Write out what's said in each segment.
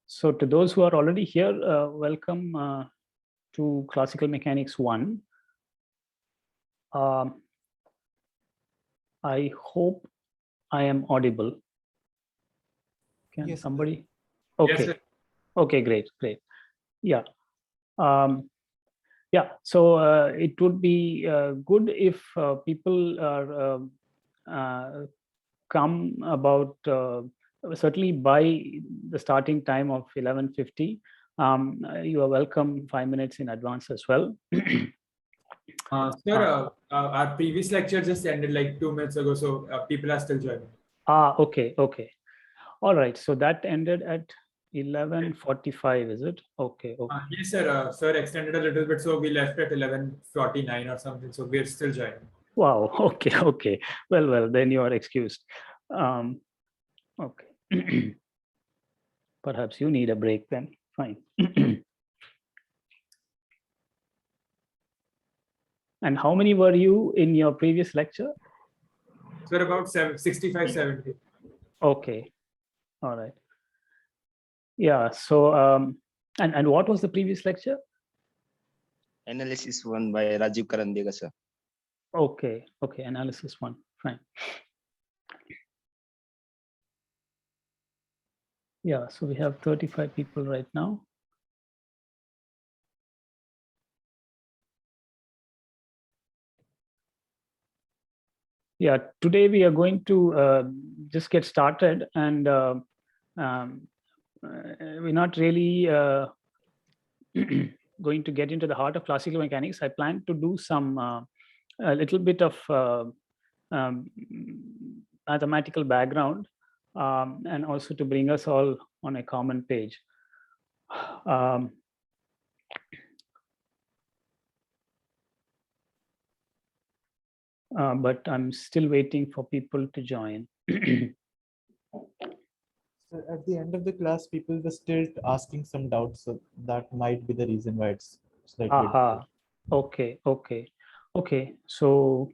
So to those who are already here, welcome to Classical Mechanics 1. I hope I am audible. Can Yes, somebody? Okay. Yes, Okay, great. Yeah. Yeah, so it would be good if people are come about certainly by the starting time of 11:50. You are welcome 5 minutes in advance as well. Sir, our previous lecture just ended like 2 minutes ago, so people are still joining. Okay. All right, so that ended at 11:45, is it? Okay. Yes, sir. Sir extended a little bit, so we left at 11:49 or something. So we're still joining. Wow. Okay. Well, then you are excused. Okay. Perhaps you need a break then. Fine. And how many were you in your previous lecture? Sir, about 65, 70. Okay. All right. Yeah. So, and what was the previous lecture? Analysis 1 by Rajiv Karandega, sir. Okay. Analysis 1. Fine. Yeah. So we have 35 people right now. Yeah. Today we are going to just get started, and we're not really going to get into the heart of classical mechanics. I plan to do some a little bit of mathematical background, and also to bring us all on a common page. But I'm still waiting for people to join. so at the end of the class, people were still asking some doubts, so that might be the reason why it's slightly difficult. Okay. So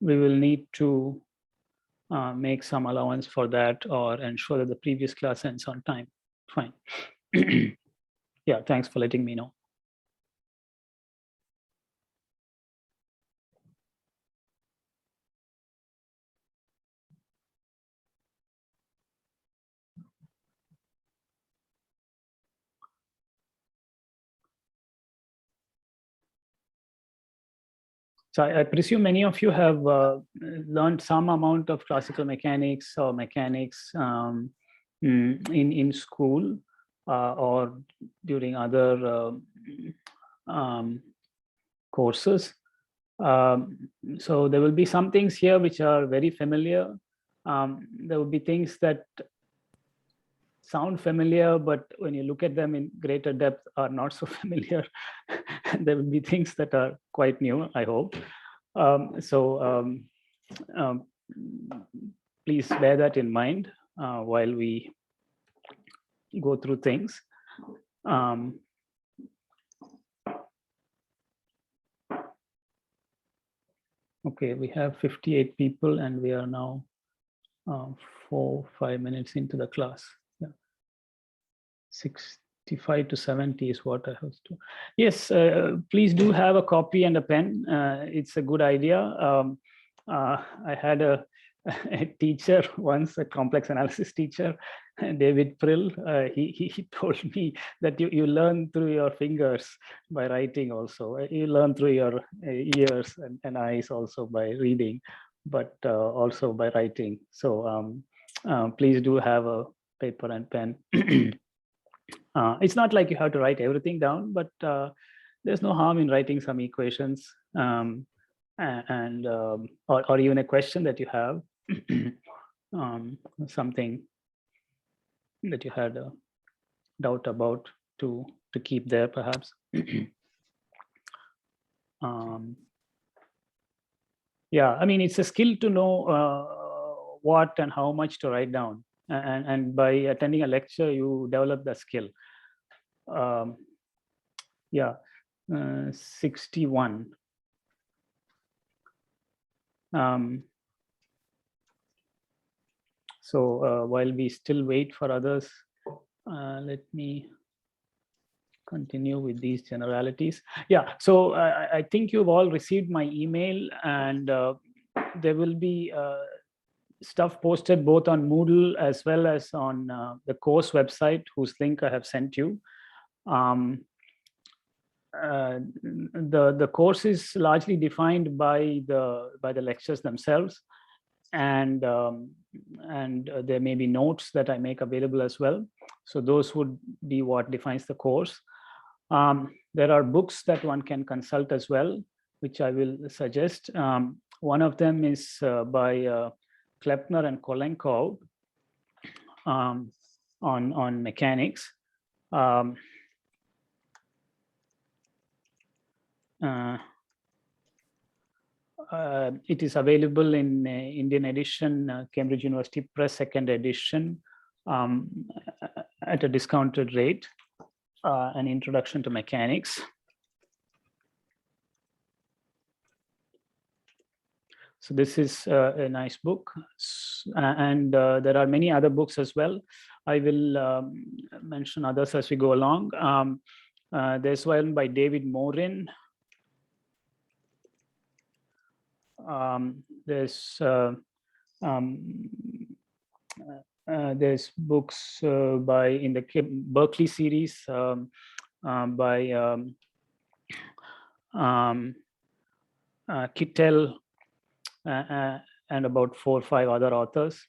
we will need to make some allowance for that, or ensure that the previous class ends on time. Fine. Yeah, thanks for letting me know. So I presume many of you have learned some amount of classical mechanics or mechanics in school or during other courses. So there will be some things here which are very familiar. There will be things that sound familiar, but when you look at them in greater depth are not so familiar. There will be things that are quite new, I hope. Please bear that in mind while we go through things. Okay, we have 58 people and we are now 4-5 minutes into the class. Yeah. 65 to 70 is what I have to. Yes, please do have a copy and a pen. It's a good idea. I had a teacher once, a complex analysis teacher, David Prill. He told me that you learn through your fingers by writing also. You learn through your ears and eyes also by reading, but also by writing. So please do have a paper and pen. It's not like you have to write everything down, but there's no harm in writing some equations or even a question that you have, something that you had a doubt about to keep there perhaps. Yeah, I mean, it's a skill to know what and how much to write down. And by attending a lecture, you develop the skill. Yeah, 61. So while we still wait for others Let me continue with these generalities. Yeah, so I think you've all received my email, and there will be stuff posted both on Moodle as well as on the course website, whose link I have sent you. The course is largely defined by the lectures themselves, and there may be notes that I make available as well. So those would be what defines the course. There are books that one can consult as well, which I will suggest. One of them is by Klepner and Kolenkov on mechanics. It is available in Indian edition, Cambridge University Press, 2nd edition, at a discounted rate, an introduction to mechanics. So this is a nice book, and there are many other books as well. I will mention others as we go along. There's one by David Morin. There's books by in the Berkeley series by Kittel and about 4 or 5 other authors.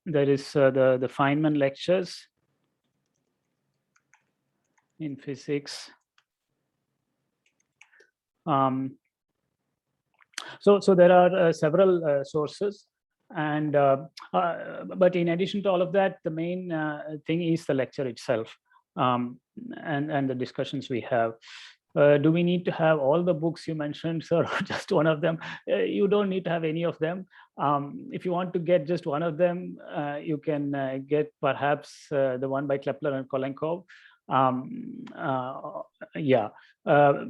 There is the Feynman lectures in physics. So there are several sources, and but in addition to all of that, the main thing is the lecture itself, and the discussions we have. Do we need to have all the books you mentioned, sir, or just one of them? You don't need to have any of them. If you want to get just one of them, you can get perhaps the one by Klepler and Kolenkov.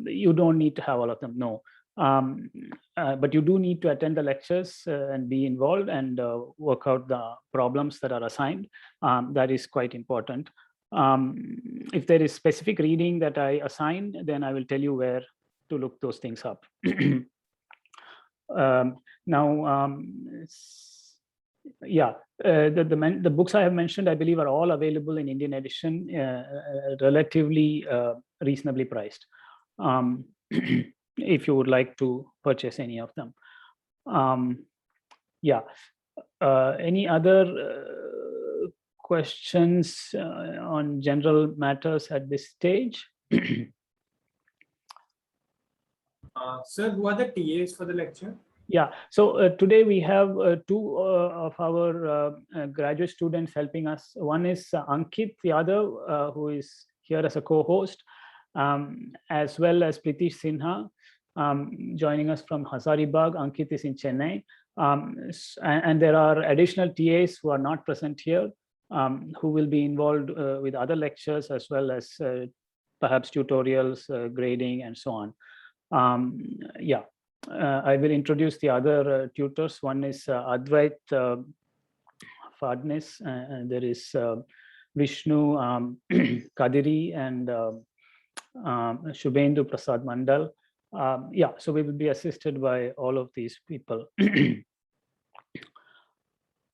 You don't need to have all of them, no. But you do need to attend the lectures and be involved and work out the problems that are assigned. That is quite important. If there is specific reading that I assign, then I will tell you where to look those things up. The books I have mentioned, I believe, are all available in Indian edition, relatively reasonably priced, if you would like to purchase any of them. Any other questions on general matters at this stage? Sir, who are the TAs for the lecture? Yeah, so today we have 2 of our graduate students helping us. One is Ankit, the other who is here as a co-host, as well as Pritish Sinha, joining us from Hazaribagh. Ankit is in Chennai. And there are additional TAs who are not present here, who will be involved with other lectures as well as perhaps tutorials, grading, and so on. I will introduce the other tutors. One is Advait Fadnis, and there is Vishnu Kadiri and Shubhendu Prasad Mandal. So we will be assisted by all of these people.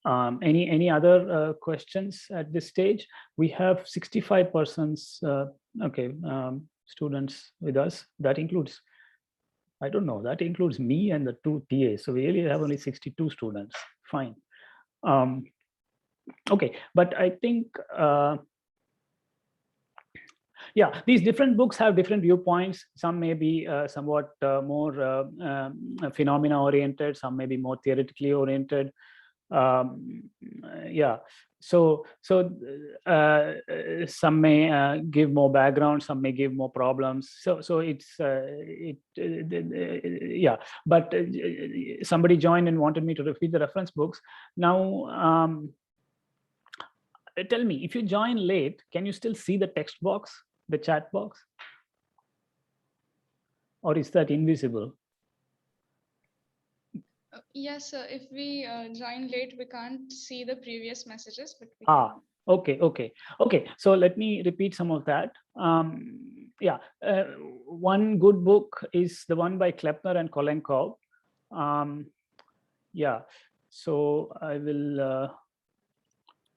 Any other questions at this stage? We have 65 persons, students with us. That includes, I don't know, that includes me and the 2 TAs. So we really have only 62 students. Fine. Okay, but I think, these different books have different viewpoints. Some may be somewhat more phenomena oriented. Some may be more theoretically oriented. So some may give more background, some may give more problems. So it's but somebody joined and wanted me to repeat the reference books. Now tell me, if you join late, can you still see the text box, the chat box? Or is that invisible? Yes, sir. If we join late, we can't see the previous messages, but we Okay. So let me repeat some of that. Yeah, one good book is the one by Klepner and Kolenkov. Yeah, so I will,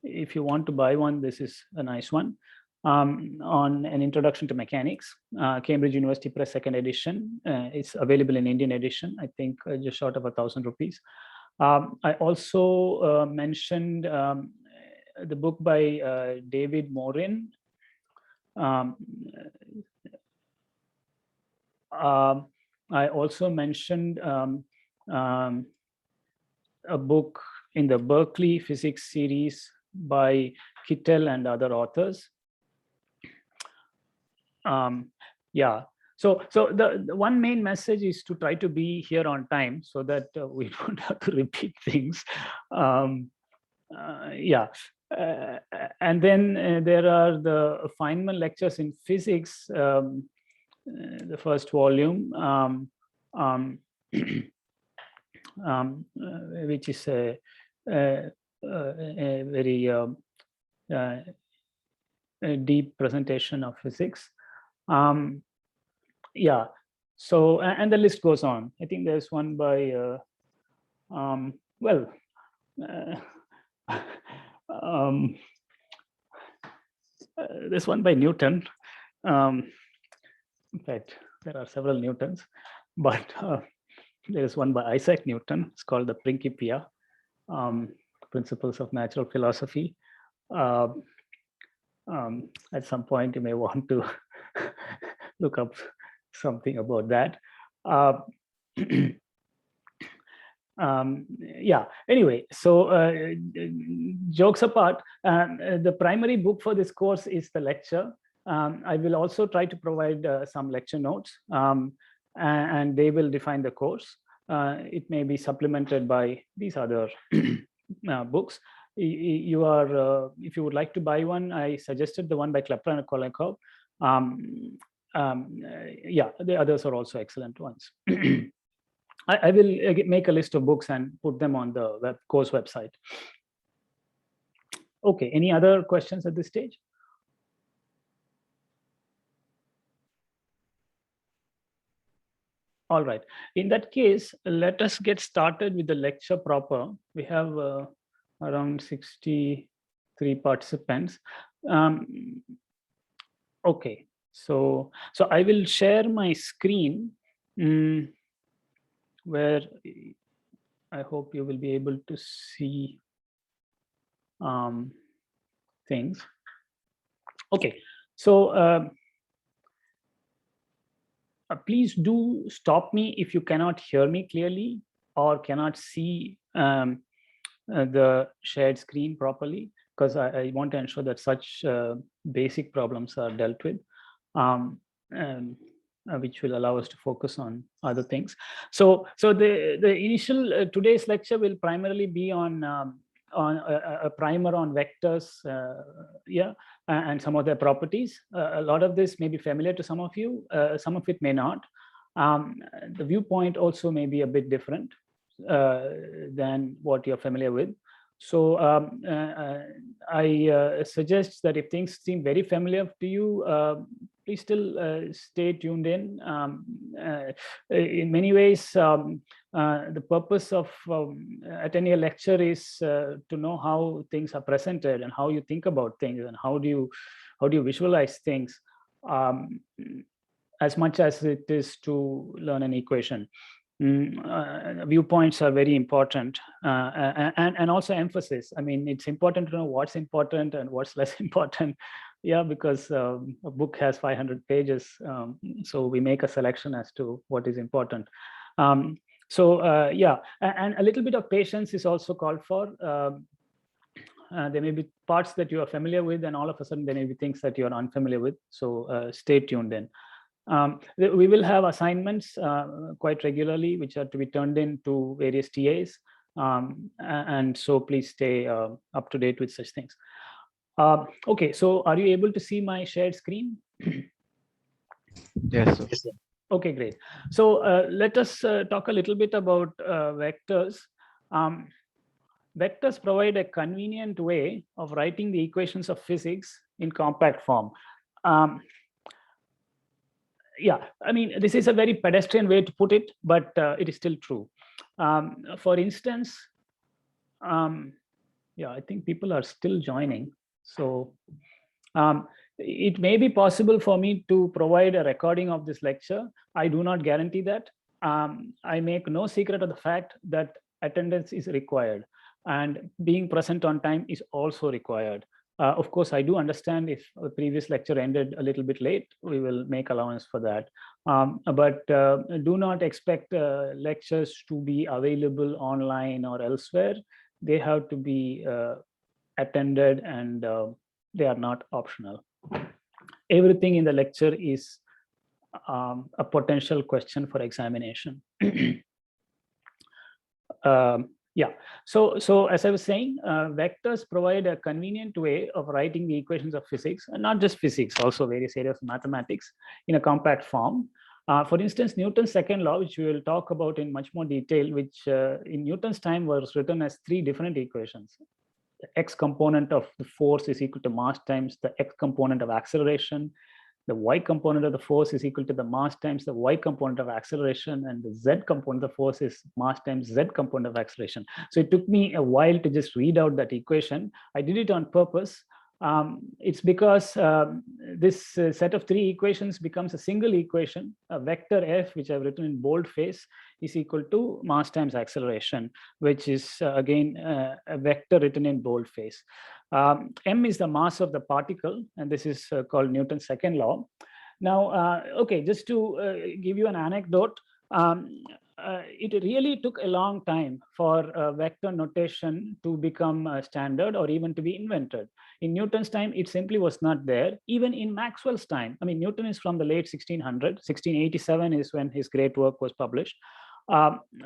if you want to buy one, this is a nice one. On an introduction to mechanics, Cambridge University Press, 2nd edition. It's available in Indian edition, I think just short of 1,000 rupees. I also mentioned the book by David Morin. I also mentioned a book in the Berkeley Physics series by Kittel and other authors. Yeah, so the one main message is to try to be here on time so that we don't have to repeat things. Yeah, and then there are the Feynman lectures in physics, the first volume, which is a very a deep presentation of physics. Yeah, so and the list goes on. I think there's one by well, there's one by Newton. In fact, there are several Newtons, but there is one by Isaac Newton. It's called the Principia, Principles of Natural Philosophy. At some point, you may want to look up something about that. Yeah, anyway, so jokes apart, the primary book for this course is the lecture. I will also try to provide some lecture notes, and they will define the course. It may be supplemented by these other books. You are, if you would like to buy one, I suggested the one by Klepner and Kolenkov. Yeah, the others are also excellent ones. I will make a list of books and put them on the course website. Okay, any other questions at this stage? All right, in that case, let us get started with the lecture proper. We have around 63 participants. Okay, so I will share my screen where I hope you will be able to see things. Okay, so please do stop me if you cannot hear me clearly or cannot see the shared screen properly, because I want to ensure that such basic problems are dealt with, which will allow us to focus on other things. So the initial today's lecture will primarily be on a primer on vectors, yeah, and some of their properties. A lot of this may be familiar to some of you, some of it may not. The viewpoint also may be a bit different than what you're familiar with. So I suggest that if things seem very familiar to you, please still stay tuned in. In many ways, the purpose of attending a lecture is to know how things are presented and how you think about things and how do you visualize things, as much as it is to learn an equation. Viewpoints are very important, and also emphasis. I mean, it's important to know what's important and what's less important. Yeah, because a book has 500 pages, so we make a selection as to what is important. Yeah, and a little bit of patience is also called for. There may be parts that you are familiar with, and all of a sudden there may be things that you are unfamiliar with. So stay tuned in. We will have assignments quite regularly, which are to be turned in to various TAs. And so please stay up to date with such things. Okay, so are you able to see my shared screen? Yes, sir. Yes, sir. Okay, great. So let us talk a little bit about vectors. Vectors provide a convenient way of writing the equations of physics in compact form. Yeah, I mean, this is a very pedestrian way to put it, but it is still true. For instance, yeah, I think people are still joining. So it may be possible for me to provide a recording of this lecture. I do not guarantee that. I make no secret of the fact that attendance is required and being present on time is also required. Of course, I do understand if the previous lecture ended a little bit late, we will make allowance for that. But do not expect lectures to be available online or elsewhere. They have to be attended and they are not optional. Everything in the lecture is a potential question for examination. Yeah, so as I was saying, vectors provide a convenient way of writing the equations of physics, and not just physics, also various areas of mathematics in a compact form. For instance, Newton's second law, which we will talk about in much more detail, which in Newton's time was written as 3 different equations. The x component of the force is equal to mass times the x component of acceleration. The y component of the force is equal to the mass times the y component of acceleration, and the z component of the force is mass times z component of acceleration. So it took me a while to just read out that equation. I did it on purpose. It's because this set of 3 equations becomes a single equation. A vector f, which I've written in boldface, is equal to mass times acceleration, which is again a vector written in boldface. M is the mass of the particle, and this is called Newton's second law. Now, okay, just to give you an anecdote, it really took a long time for vector notation to become standard or even to be invented. In Newton's time, it simply was not there. Even in Maxwell's time, I mean, Newton is from the late 1600s. 1687 is when his great work was published.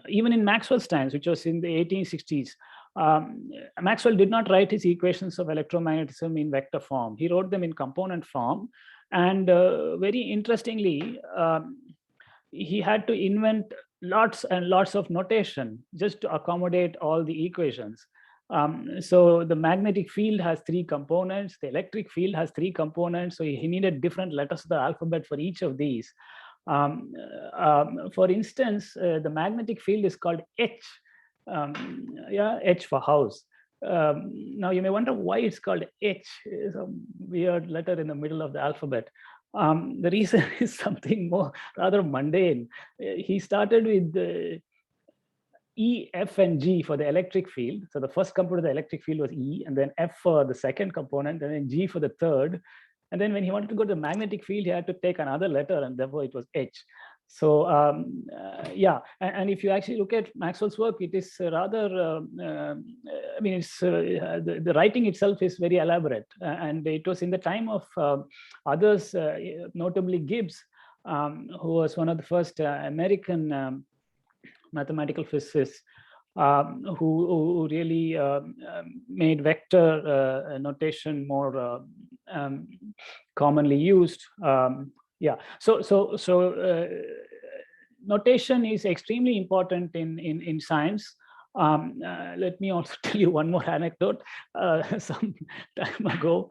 Even in Maxwell's times, which was in the 1860s, Maxwell did not write his equations of electromagnetism in vector form. He wrote them in component form. And very interestingly, he had to invent lots and lots of notation just to accommodate all the equations. So the magnetic field has 3 components, the electric field has 3 components, so he needed different letters of the alphabet for each of these. For instance, the magnetic field is called H, yeah, H for house. Now you may wonder why it's called H, some weird letter in the middle of the alphabet. The reason is something more rather mundane. He started with E, F, and G for the electric field. So the first component of the electric field was E, and then F for the second component, and then G for the third. And then when he wanted to go to the magnetic field, he had to take another letter, and therefore it was H. So yeah, and if you actually look at Maxwell's work, it is rather, I mean, it's the writing itself is very elaborate, and it was in the time of others, notably Gibbs, who was one of the first American mathematical physicists who really made vector notation more commonly used. Yeah, so notation is extremely important in science. Let me also tell you one more anecdote. Some time ago,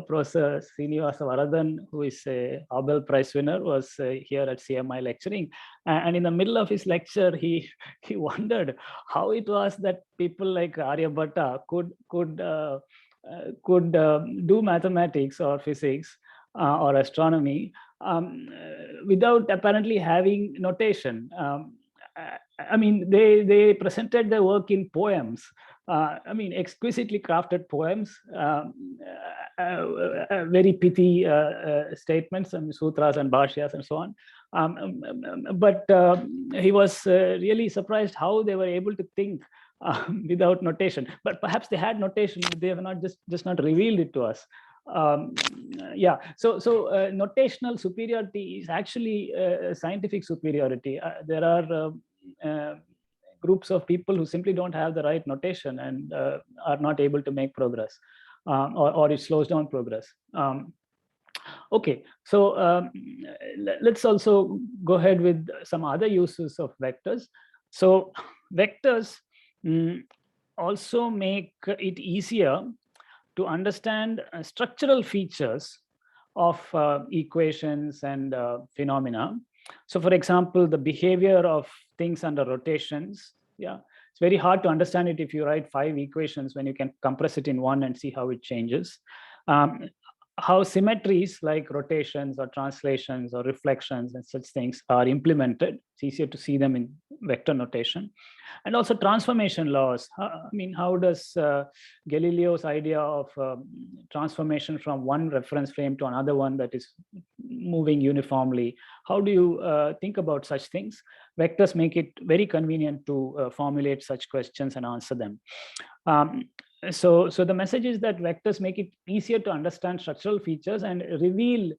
Professor Srinivasa Varadhan, who is a Nobel Prize winner, was here at CMI lecturing. And in the middle of his lecture, he wondered how it was that people like Aryabhatta could do mathematics or physics or astronomy without apparently having notation. I mean, they presented their work in poems. I mean, exquisitely crafted poems, very pithy statements, and sutras and bhashyas and so on. But he was really surprised how they were able to think without notation. But perhaps they had notation, but they have not just not revealed it to us. Yeah, so notational superiority is actually scientific superiority. There are groups of people who simply don't have the right notation and are not able to make progress. or it slows down progress. Okay, so let's also go ahead with some other uses of vectors. So vectors also make it easier to understand structural features of equations and phenomena. So for example, the behavior of things under rotations. Yeah, it's very hard to understand it if you write 5 equations when you can compress it in one and see how it changes. How symmetries like rotations or translations or reflections and such things are implemented. It's easier to see them in vector notation. And also transformation laws. I mean, how does Galileo's idea of transformation from one reference frame to another one that is moving uniformly, how do you think about such things? Vectors make it very convenient to formulate such questions and answer them. So the message is that vectors make it easier to understand structural features and reveal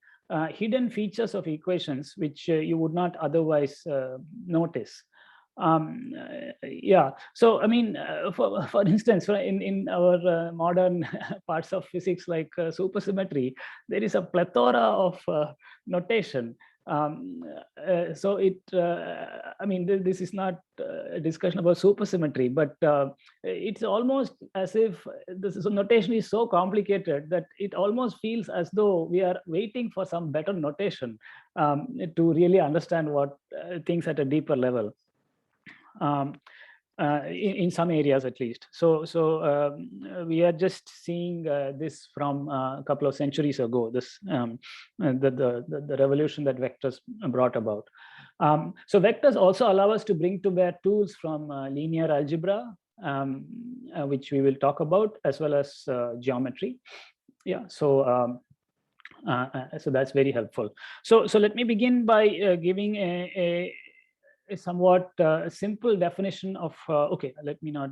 hidden features of equations which you would not otherwise notice. Yeah, so I mean, for instance, in our modern parts of physics like supersymmetry, there is a plethora of notation. So I mean, this is not a discussion about supersymmetry, but it's almost as if this notation is so complicated that it almost feels as though we are waiting for some better notation to really understand what things at a deeper level. In some areas at least. So we are just seeing this from a couple of centuries ago, this the revolution that vectors brought about. So vectors also allow us to bring to bear tools from linear algebra, which we will talk about, as well as geometry. Yeah, so that's very helpful. So let me begin by giving a somewhat simple definition of, okay, let me not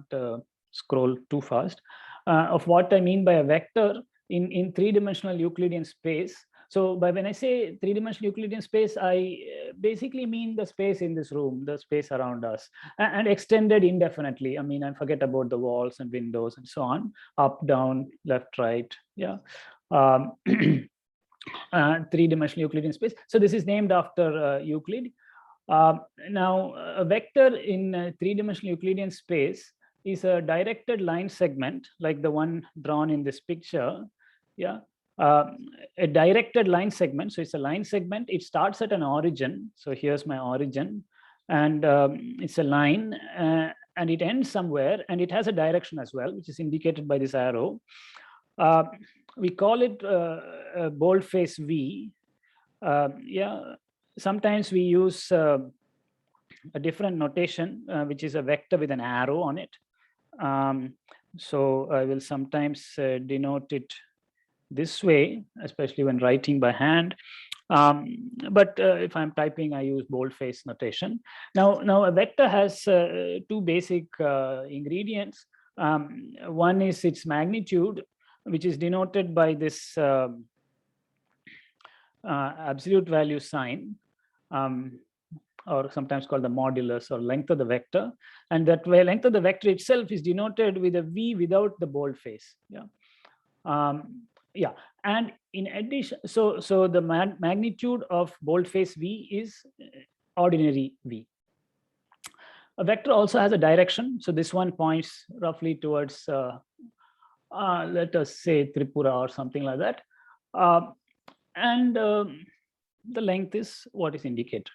scroll too fast, of what I mean by a vector in three-dimensional Euclidean space. So when I say three-dimensional Euclidean space, I basically mean the space in this room, the space around us, and extended indefinitely. I mean, I forget about the walls and windows and so on, up, down, left, right, yeah. Three-dimensional Euclidean space. So this is named after Euclid. Now, a vector in a three-dimensional Euclidean space is a directed line segment like the one drawn in this picture. Yeah, a directed line segment. So it's a line segment. It starts at an origin. So here's my origin, and it's a line, and it ends somewhere, and it has a direction as well, which is indicated by this arrow. We call it a boldface V. Yeah. Sometimes we use a different notation, which is a vector with an arrow on it. So I will sometimes denote it this way, especially when writing by hand. But if I'm typing, I use boldface notation. Now a vector has 2 basic ingredients. One is its magnitude, which is denoted by this absolute value sign, or sometimes called the modulus or length of the vector. And that length of the vector itself is denoted with a V without the boldface. Yeah. Yeah. And in addition, so the magnitude of boldface V is ordinary V. A vector also has a direction. So this one points roughly towards, let us say, Tripura or something like that. And the length is what is indicated.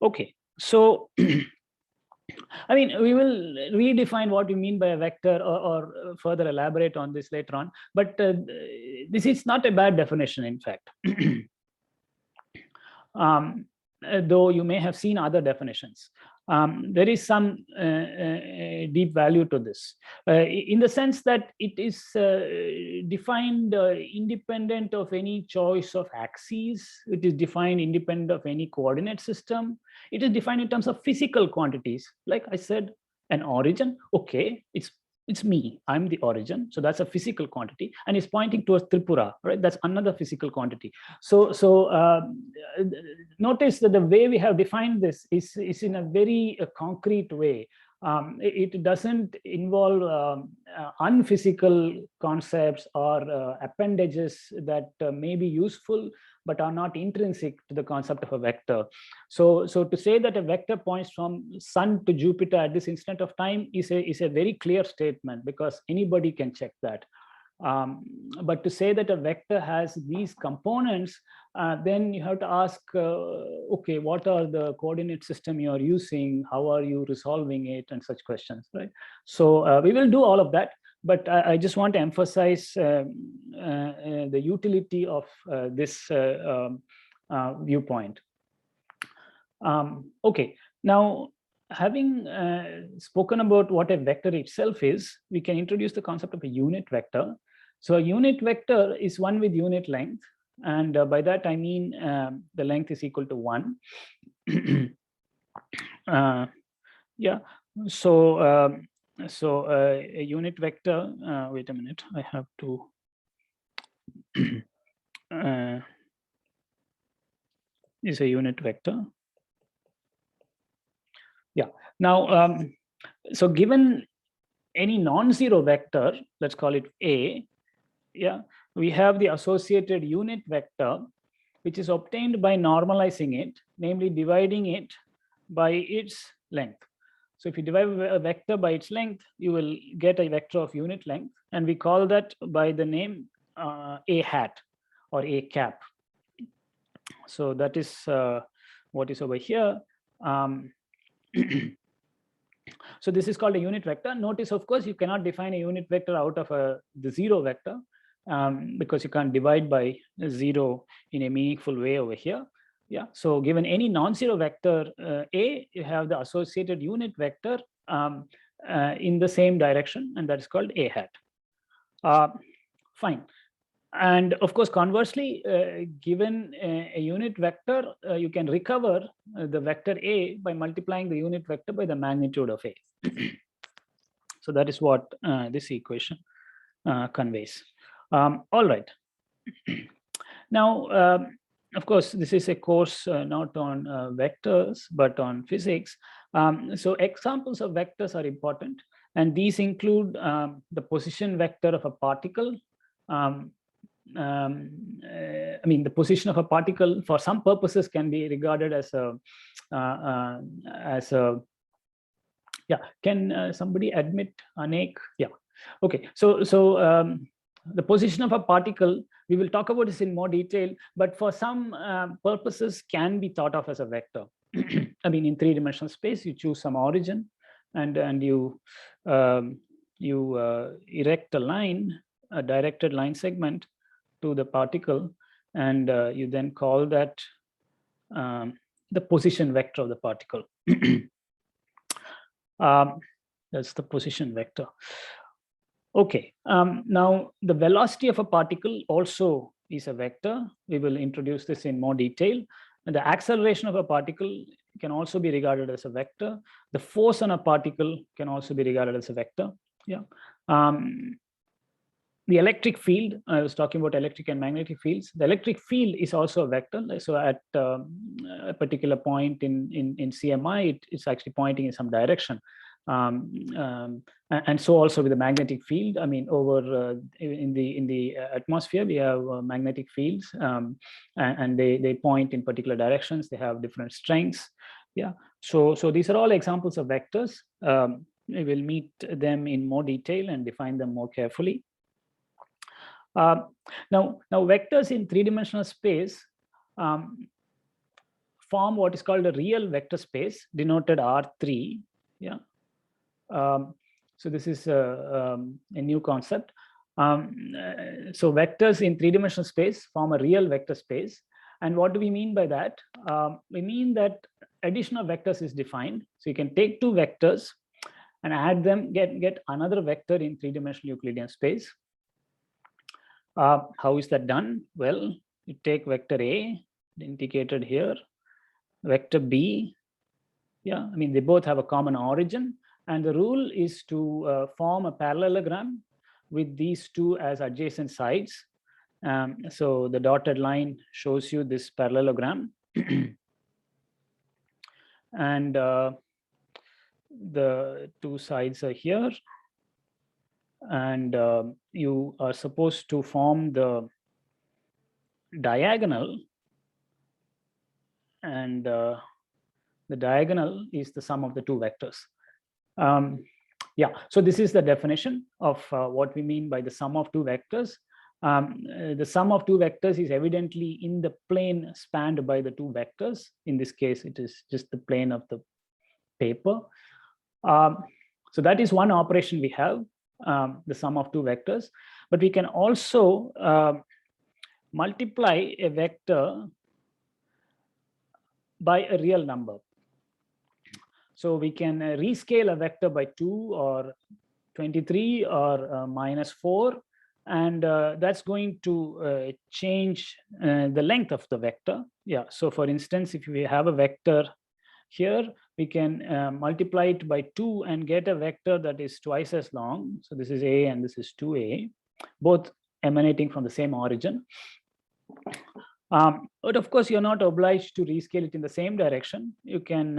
Okay, so I mean, we will redefine what we mean by a vector, or further elaborate on this later on. But this is not a bad definition, in fact. Though you may have seen other definitions. There is some deep value to this, in the sense that it is defined independent of any choice of axes. It is defined independent of any coordinate system. It is defined in terms of physical quantities. Like I said, an origin, okay, it's me, I'm the origin. So that's a physical quantity, and it's pointing towards Tripura, right? That's another physical quantity. So notice that the way we have defined this is in a very concrete way. It doesn't involve unphysical concepts or appendages that may be useful but are not intrinsic to the concept of a vector. So to say that a vector points from Sun to Jupiter at this instant of time is a very clear statement, because anybody can check that. But to say that a vector has these components, then you have to ask, okay, what are the coordinate system you are using? How are you resolving it? And such questions, right? So we will do all of that, but I just want to emphasize the utility of this viewpoint. Okay, now, having spoken about what a vector itself is, we can introduce the concept of a unit vector. So a unit vector is one with unit length, and by that I mean the length is equal to 1. Yeah, so a unit vector, wait a minute, I have to is a unit vector. Yeah, now so given any non-zero vector, let's call it A, yeah, we have the associated unit vector, which is obtained by normalizing it, namely dividing it by its length. So if you divide a vector by its length, you will get a vector of unit length, and we call that by the name A hat or A cap. So that is what is over here. So this is called a unit vector. Notice, of course, you cannot define a unit vector out of the zero vector, because you can't divide by 0 in a meaningful way over here. Yeah. So given any non-zero vector A, you have the associated unit vector in the same direction, and that is called A hat. Fine. And of course, conversely, given a unit vector, you can recover the vector A by multiplying the unit vector by the magnitude of A. So that is what this equation conveys. All right. Now, of course, this is a course not on vectors, but on physics. So examples of vectors are important, and these include the position vector of a particle. I mean, the position of a particle for some purposes can be regarded as a yeah. Can somebody admit Anek? Yeah. Okay. So the position of a particle, we will talk about this in more detail, but for some purposes can be thought of as a vector. I mean, in three-dimensional space, you choose some origin, and you erect a line, a directed line segment to the particle, and you then call that the position vector of the particle. That's the position vector. Okay, now the velocity of a particle also is a vector. We will introduce this in more detail. And the acceleration of a particle can also be regarded as a vector. The force on a particle can also be regarded as a vector. Yeah. The electric field, I was talking about electric and magnetic fields. The electric field is also a vector. So at a particular point in CMI, it's actually pointing in some direction. And so also with the magnetic field, I mean, over in the atmosphere, we have magnetic fields, and they point in particular directions. They have different strengths. Yeah. So these are all examples of vectors. We will meet them in more detail and define them more carefully. Now vectors in three-dimensional space form what is called a real vector space, denoted R3. Yeah. So this is a new concept. So vectors in three-dimensional space form a real vector space. And what do we mean by that? We mean that addition of vectors is defined. So you can take two vectors and add them, get another vector in three-dimensional Euclidean space. How is that done? Well, you take vector A, indicated here, vector B. Yeah, I mean, they both have a common origin. And the rule is to form a parallelogram with these two as adjacent sides. So the dotted line shows you this parallelogram. And the two sides are here, and you are supposed to form the diagonal, and the diagonal is the sum of the two vectors. Yeah, so this is the definition of what we mean by the sum of two vectors. The sum of two vectors is evidently in the plane spanned by the two vectors. In this case, it is just the plane of the paper. So that is one operation we have, the sum of two vectors. But we can also multiply a vector by a real number. So we can rescale a vector by 2 or 23 or -4, and that's going to change the length of the vector. Yeah, so for instance, if we have a vector here, we can multiply it by 2 and get a vector that is twice as long. So this is A and this is 2A, both emanating from the same origin. But of course, you're not obliged to rescale it in the same direction. You can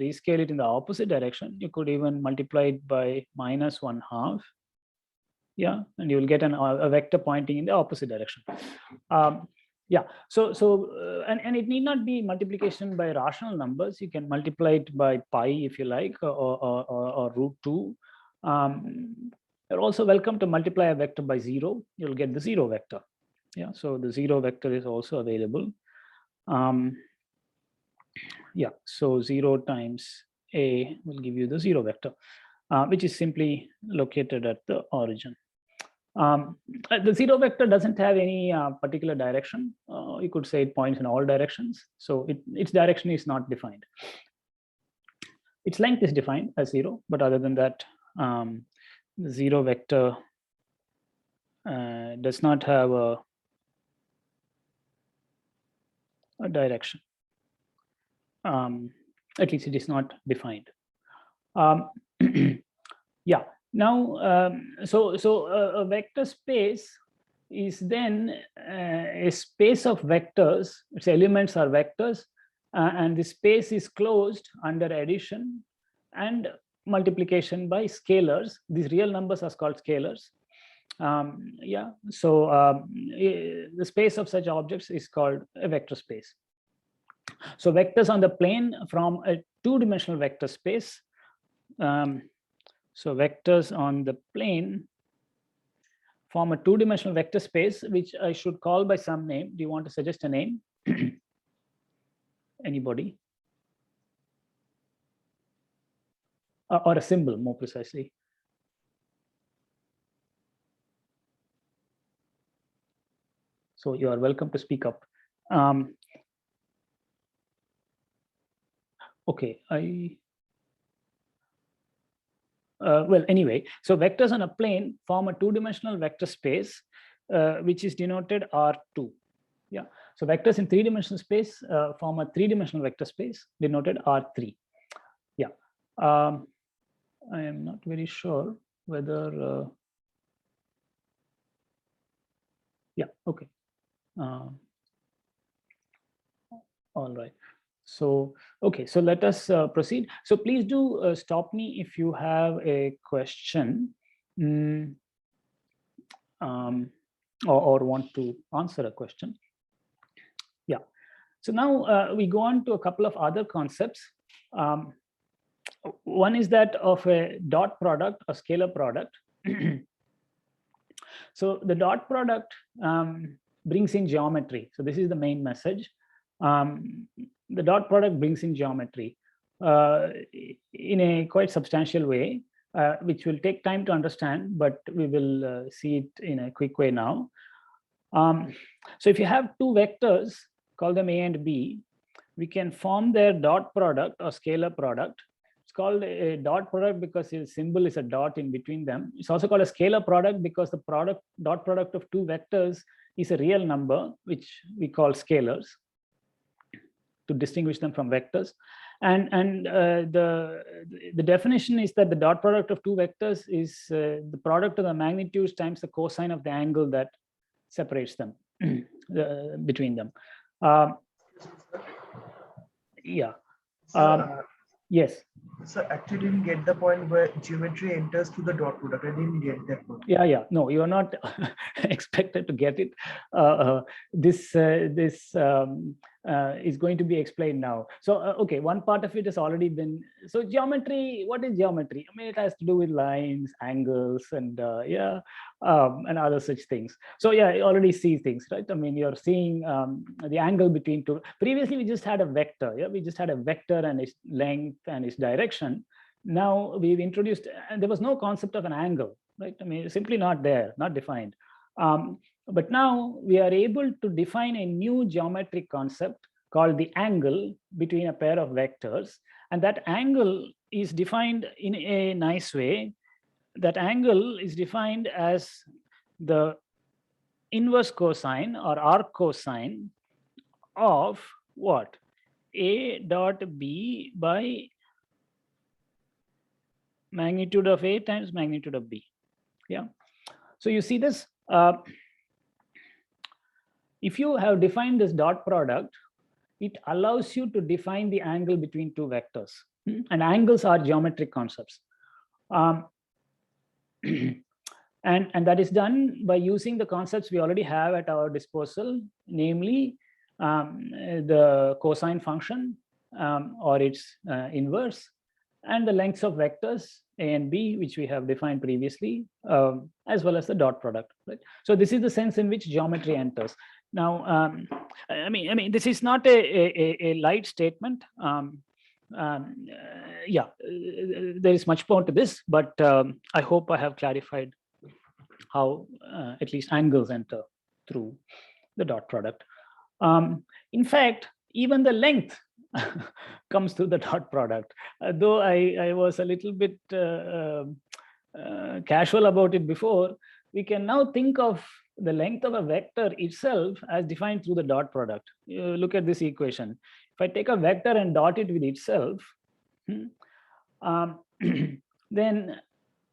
rescale it in the opposite direction. You could even multiply it by -1/2. Yeah, and you will get a vector pointing in the opposite direction. Yeah, and it need not be multiplication by rational numbers. You can multiply it by pi if you like, or √2. You're also welcome to multiply a vector by 0. You'll get the 0 vector. Yeah, so the 0 vector is also available. Yeah, so 0 times A will give you the 0 vector, which is simply located at the origin. The 0 vector doesn't have any particular direction. You could say it points in all directions. So its direction is not defined. Its length is defined as 0, but other than that, the 0 vector does not have a direction. At least it is not defined. Yeah. Now, so a vector space is then a space of vectors. Its elements are vectors, and the space is closed under addition and multiplication by scalars. These real numbers are called scalars. Yeah, so the space of such objects is called a vector space. So vectors on the plane from a two-dimensional vector space. So vectors on the plane form a two-dimensional vector space, which I should call by some name. Do you want to suggest a name? Anybody? Or a symbol, more precisely. So you are welcome to speak up. Okay, well, anyway, so vectors on a plane form a two-dimensional vector space, which is denoted R2. Yeah, so vectors in three-dimensional space form a three-dimensional vector space denoted R3. Yeah, I am not very sure whether. Yeah, okay. All right. So, okay, so let us proceed. So please do stop me if you have a question or want to answer a question. Yeah. So now we go on to a couple of other concepts. One is that of a dot product or scalar product. So the dot product brings in geometry. So this is the main message. The dot product brings in geometry in a quite substantial way, which will take time to understand, but we will see it in a quick way now. So if you have two vectors, call them A and B, we can form their dot product or scalar product. It's called a dot product because its symbol is a dot in between them. It's also called a scalar product because the dot product of two vectors is a real number, which we call scalars, to distinguish them from vectors. And the definition is that the dot product of two vectors is the product of the magnitudes times the cosine of the angle that separates them between them. Yeah. Yes. So actually didn't get the point where geometry enters through the dot product. I didn't get that one. Yeah. No, you are not expected to get it. This is going to be explained now. So, okay, one part of it has already been. So geometry, what is geometry? I mean, it has to do with lines, angles, and and other such things. So yeah, you already see things, right? I mean, you're seeing the angle between two. Previously, we just had a vector. Yeah, we just had a vector and its length and its direction. Now we've introduced, and there was no concept of an angle, right? I mean, simply not there, not defined. But now we are able to define a new geometric concept called the angle between a pair of vectors. And that angle is defined in a nice way. That angle is defined as the inverse cosine or arc cosine of what? A dot B by magnitude of A times magnitude of B. Yeah. So you see this, if you have defined this dot product, it allows you to define the angle between two vectors. And angles are geometric concepts. And that is done by using the concepts we already have at our disposal, namely the cosine function or its inverse, and the lengths of vectors A and B, which we have defined previously, as well as the dot product. Right? So this is the sense in which geometry enters. Now, I mean, this is not a light statement. Yeah, there is much more to this, but I hope I have clarified how at least angles enter through the dot product. In fact, even the length comes through the dot product. Though I was a little bit casual about it before, we can now think of the length of a vector itself as defined through the dot product. You look at this equation. If I take a vector and dot it with itself, then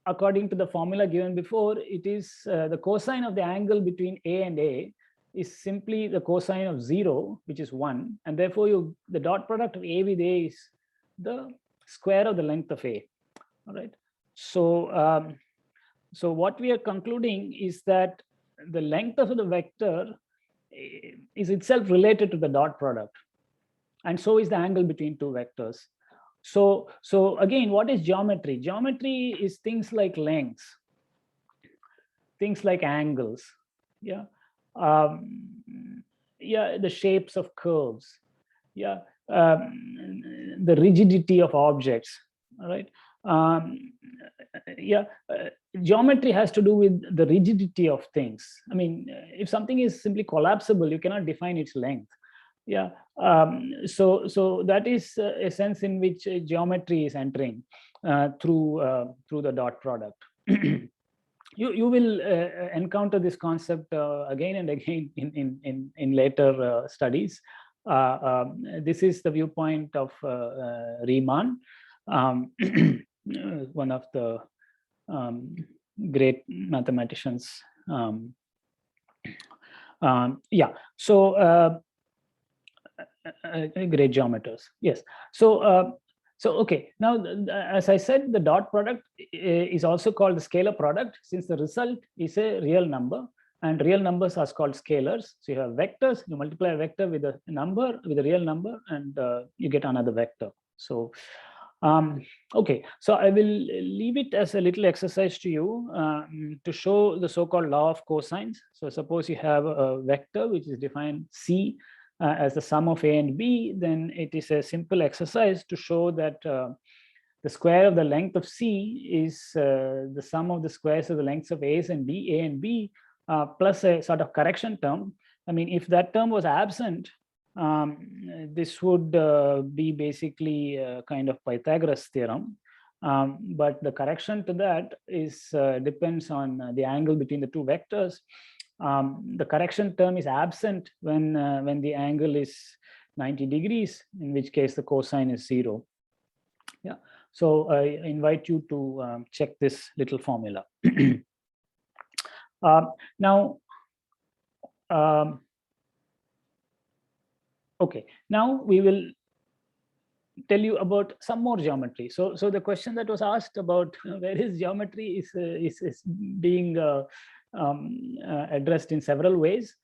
according to the formula given before, it is the cosine of the angle between A and A is simply the cosine of 0, which is 1. And therefore, the dot product of A with A is the square of the length of A. All right. So, so what we are concluding is that the length of the vector is itself related to the dot product. And so is the angle between two vectors. So again, what is geometry? Geometry is things like lengths, things like angles, yeah, the shapes of curves, yeah, the rigidity of objects, all right. Geometry has to do with the rigidity of things. I mean, if something is simply collapsible, you cannot define its length. Yeah, so that is a sense in which geometry is entering through the dot product. You will encounter this concept again and again in later studies. This is the viewpoint of Riemann, one of the great mathematicians. Great geometers. Yes. So okay. Now, as I said, the dot product is also called the scalar product, since the result is a real number, and real numbers are called scalars. So you have vectors. You multiply a vector with a number, with a real number, and you get another vector. So okay. So I will leave it as a little exercise to you to show the so-called law of cosines. So suppose you have a vector which is defined C as the sum of A and B, then it is a simple exercise to show that the square of the length of C is the sum of the squares of the lengths of A and B, plus a sort of correction term. I mean, if that term was absent, this would be basically a kind of Pythagoras theorem. But the correction to that is depends on the angle between the two vectors. The correction term is absent when the angle is 90 degrees, in which case the cosine is 0. Yeah. So I invite you to check this little formula. Now, okay. Now we will tell you about some more geometry. So the question that was asked about where is geometry is being addressed in several ways.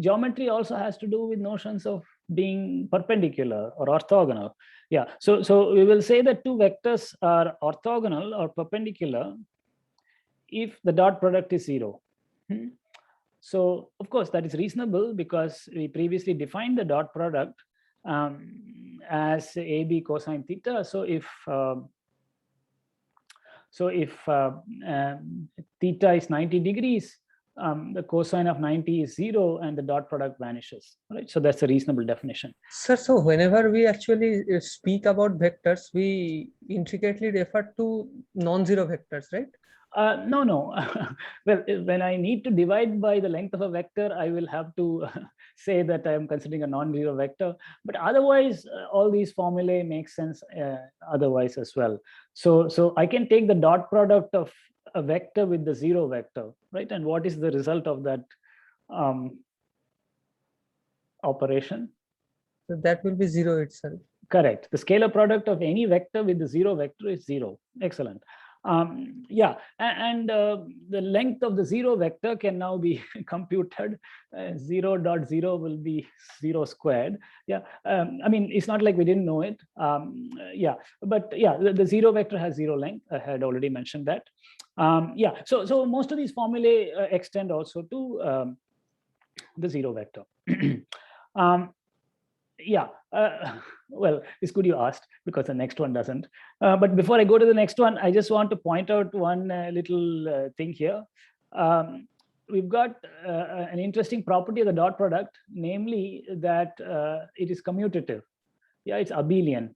Geometry also has to do with notions of being perpendicular or orthogonal. Yeah, so we will say that two vectors are orthogonal or perpendicular if the dot product is 0. So of course that is reasonable because we previously defined the dot product as AB cosine theta. So if theta is 90 degrees, the cosine of 90 is 0 and the dot product vanishes, right? So that's a reasonable definition. Sir, so whenever we actually speak about vectors, we intricately refer to non-zero vectors, right? No. Well, when I need to divide by the length of a vector, I will have to say that I am considering a non-zero vector. But otherwise, all these formulae make sense otherwise as well. So I can take the dot product of a vector with the 0 vector, right? And what is the result of that operation? So that will be 0 itself. Correct. The scalar product of any vector with the 0 vector is 0. Excellent. Yeah, and the length of the 0 vector can now be computed. 0.0 will be 0 squared. Yeah, I mean, it's not like we didn't know it. Yeah, but yeah, the 0 vector has 0 length. I had already mentioned that. Yeah, so most of these formulae extend also to the 0 vector. Yeah, well, it's good you asked because the next one doesn't. But before I go to the next one, I just want to point out one little thing here. We've got an interesting property of the dot product, namely that it is commutative. Yeah, it's abelian.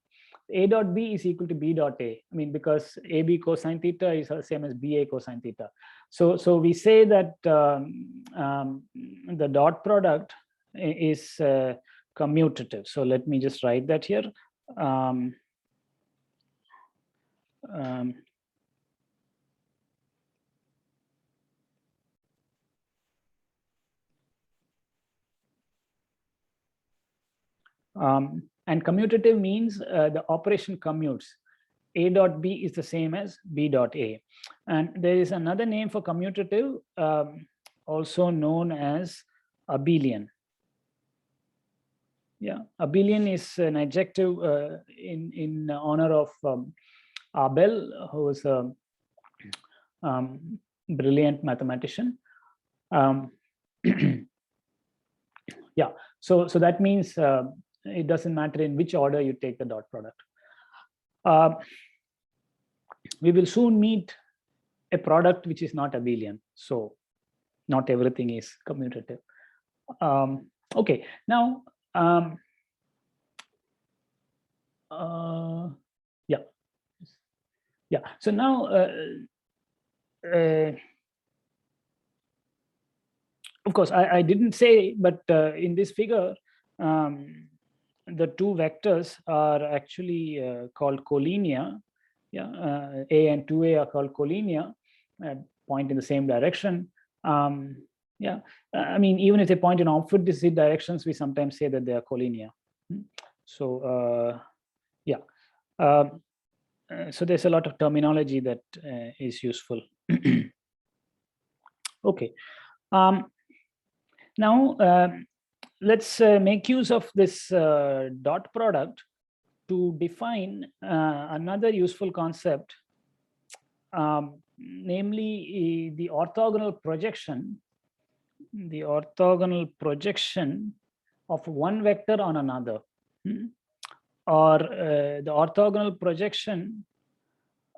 A dot B is equal to B dot A. I mean, because AB cosine theta is the same as BA cosine theta. So we say that the dot product is commutative. So let me just write that here. And commutative means the operation commutes. A dot B is the same as B dot A. And there is another name for commutative, also known as abelian. Yeah, abelian is an adjective in honor of Abel, who was a brilliant mathematician. Yeah, so that means it doesn't matter in which order you take the dot product. We will soon meet a product which is not abelian, so not everything is commutative. Okay, now yeah. So now of course I didn't say, but in this figure the two vectors are actually called collinear. Yeah, A and 2A are called collinear, point in the same direction. Yeah, I mean, even if they point in opposite directions, we sometimes say that they are collinear. So yeah, so there's a lot of terminology that is useful. Okay, now let's make use of this dot product to define another useful concept, namely the orthogonal projection. The orthogonal projection of one vector on another, or the orthogonal projection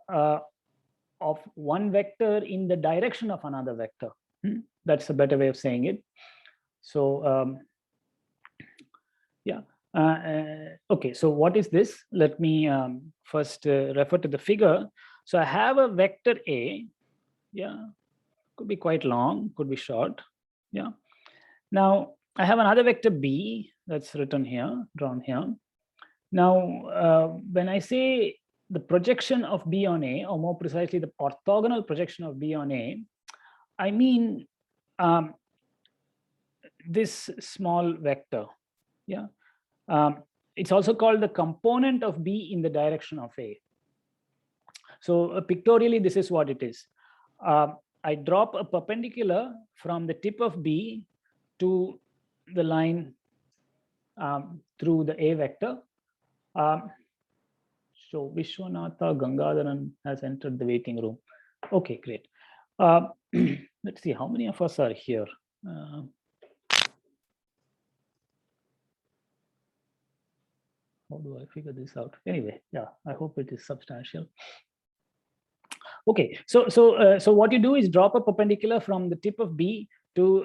of one vector in the direction of another vector. That's a better way of saying it. So yeah, okay, so what is this? Let me first refer to the figure. So I have a vector A, yeah, could be quite long, could be short. Yeah. Now I have another vector B that's written here, drawn here. Now, when I say the projection of B on A, or more precisely, the orthogonal projection of B on A, I mean this small vector. Yeah. it's also called the component of B in the direction of A. So pictorially, this is what it is. I drop a perpendicular from the tip of B to the line through the A vector. So Vishwanatha Gangadharan has entered the waiting room. Okay, great. Let's see, how many of us are here? How do I figure this out? Anyway, yeah, I hope it is substantial. Okay, so what you do is drop a perpendicular from the tip of B to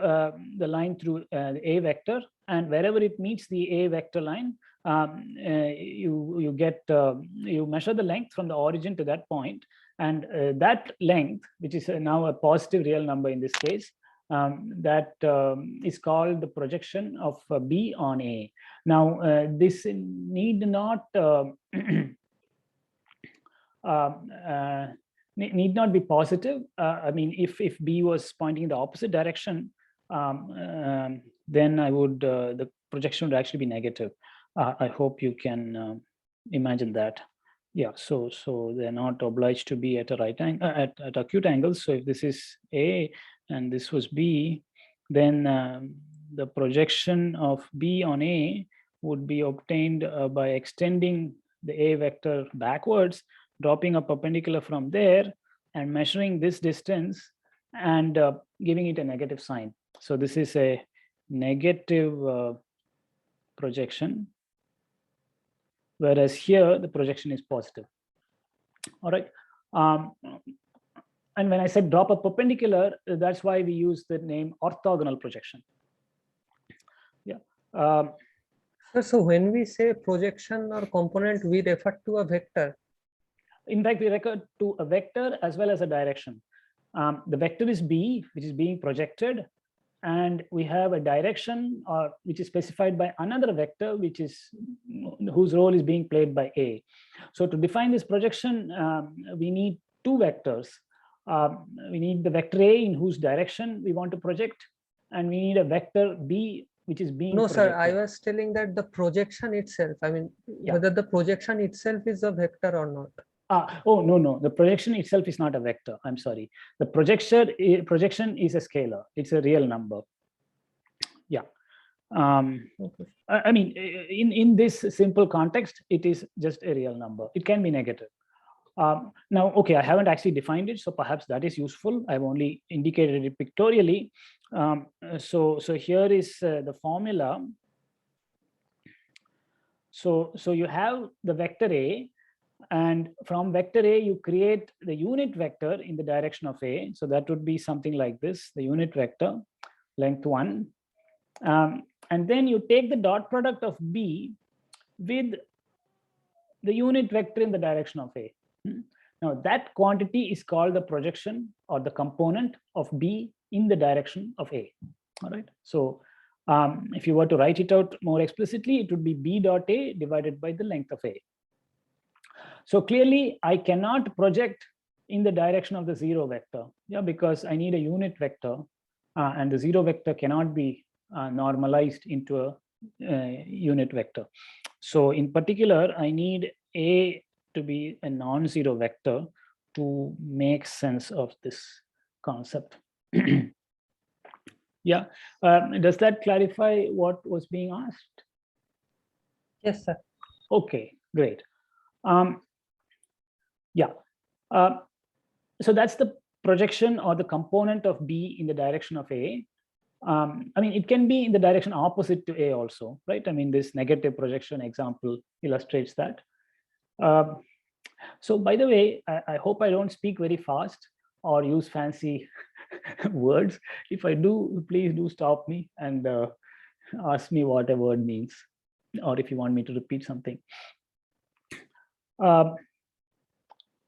the line through the A vector, and wherever it meets the A vector line, you measure the length from the origin to that point, and that length, which is now a positive real number in this case, that is called the projection of B on A. Now, this need not need not be positive. I mean, if B was pointing in the opposite direction, then I would the projection would actually be negative. I hope you can imagine that. Yeah, so they're not obliged to be at a right angle, at acute angles. So if this is A and this was B, then the projection of B on A would be obtained by extending the A vector backwards, dropping a perpendicular from there and measuring this distance and giving it a negative sign. So this is a negative projection, whereas here the projection is positive. All right. And when I said drop a perpendicular, that's why we use the name orthogonal projection. Yeah. So when we say projection or component, we refer to a vector. In fact, we refer to a vector as well as a direction. The vector is B, which is being projected, and we have a direction which is specified by another vector, which is whose role is being played by A. So to define this projection, we need two vectors. We need the vector A in whose direction we want to project, and we need a vector B which is being No, projected. sir, I was telling that the projection itself, I mean, whether the projection itself is a vector or not. Oh, no, the projection itself is not a vector. I'm sorry. The projection is a scalar. It's a real number. Yeah. Okay. I mean, in this simple context, it is just a real number. It can be negative. Now, okay, I haven't actually defined it, so perhaps that is useful. I've only indicated it pictorially. So here is the formula. So you have the vector A, and from vector A, you create the unit vector in the direction of A. So that would be something like this, the unit vector, length 1. And then you take the dot product of B with the unit vector in the direction of A. Now that quantity is called the projection or the component of B in the direction of A. All right. So if you were to write it out more explicitly, it would be B dot A divided by the length of A. So clearly, I cannot project in the direction of the zero vector, yeah, because I need a unit vector, and the zero vector cannot be normalized into a unit vector. So in particular, I need A to be a non-zero vector to make sense of this concept. Yeah, does that clarify what was being asked? Yes, sir. Okay, great. Yeah, so that's the projection or the component of B in the direction of A. I mean, it can be in the direction opposite to A also, right? I mean, this negative projection example illustrates that. So by the way, I hope I don't speak very fast or use fancy words. If I do, please do stop me and ask me what a word means, or if you want me to repeat something.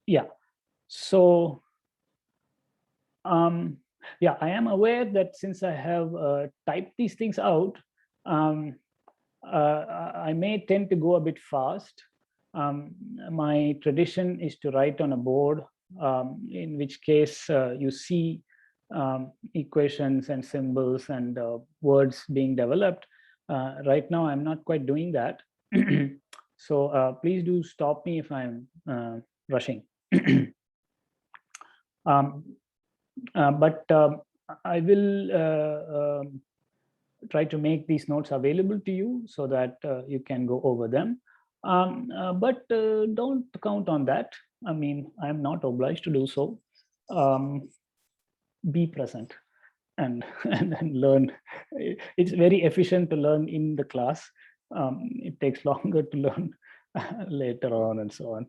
Yeah, so yeah, I am aware that since I have typed these things out, I may tend to go a bit fast. My tradition is to write on a board, in which case you see equations and symbols and words being developed. Right now, I'm not quite doing that. So please do stop me if I'm rushing. But I will try to make these notes available to you so that you can go over them. But don't count on that. I mean, I'm not obliged to do so. Be present and learn. It's very efficient to learn in the class. It takes longer to learn later on and so on.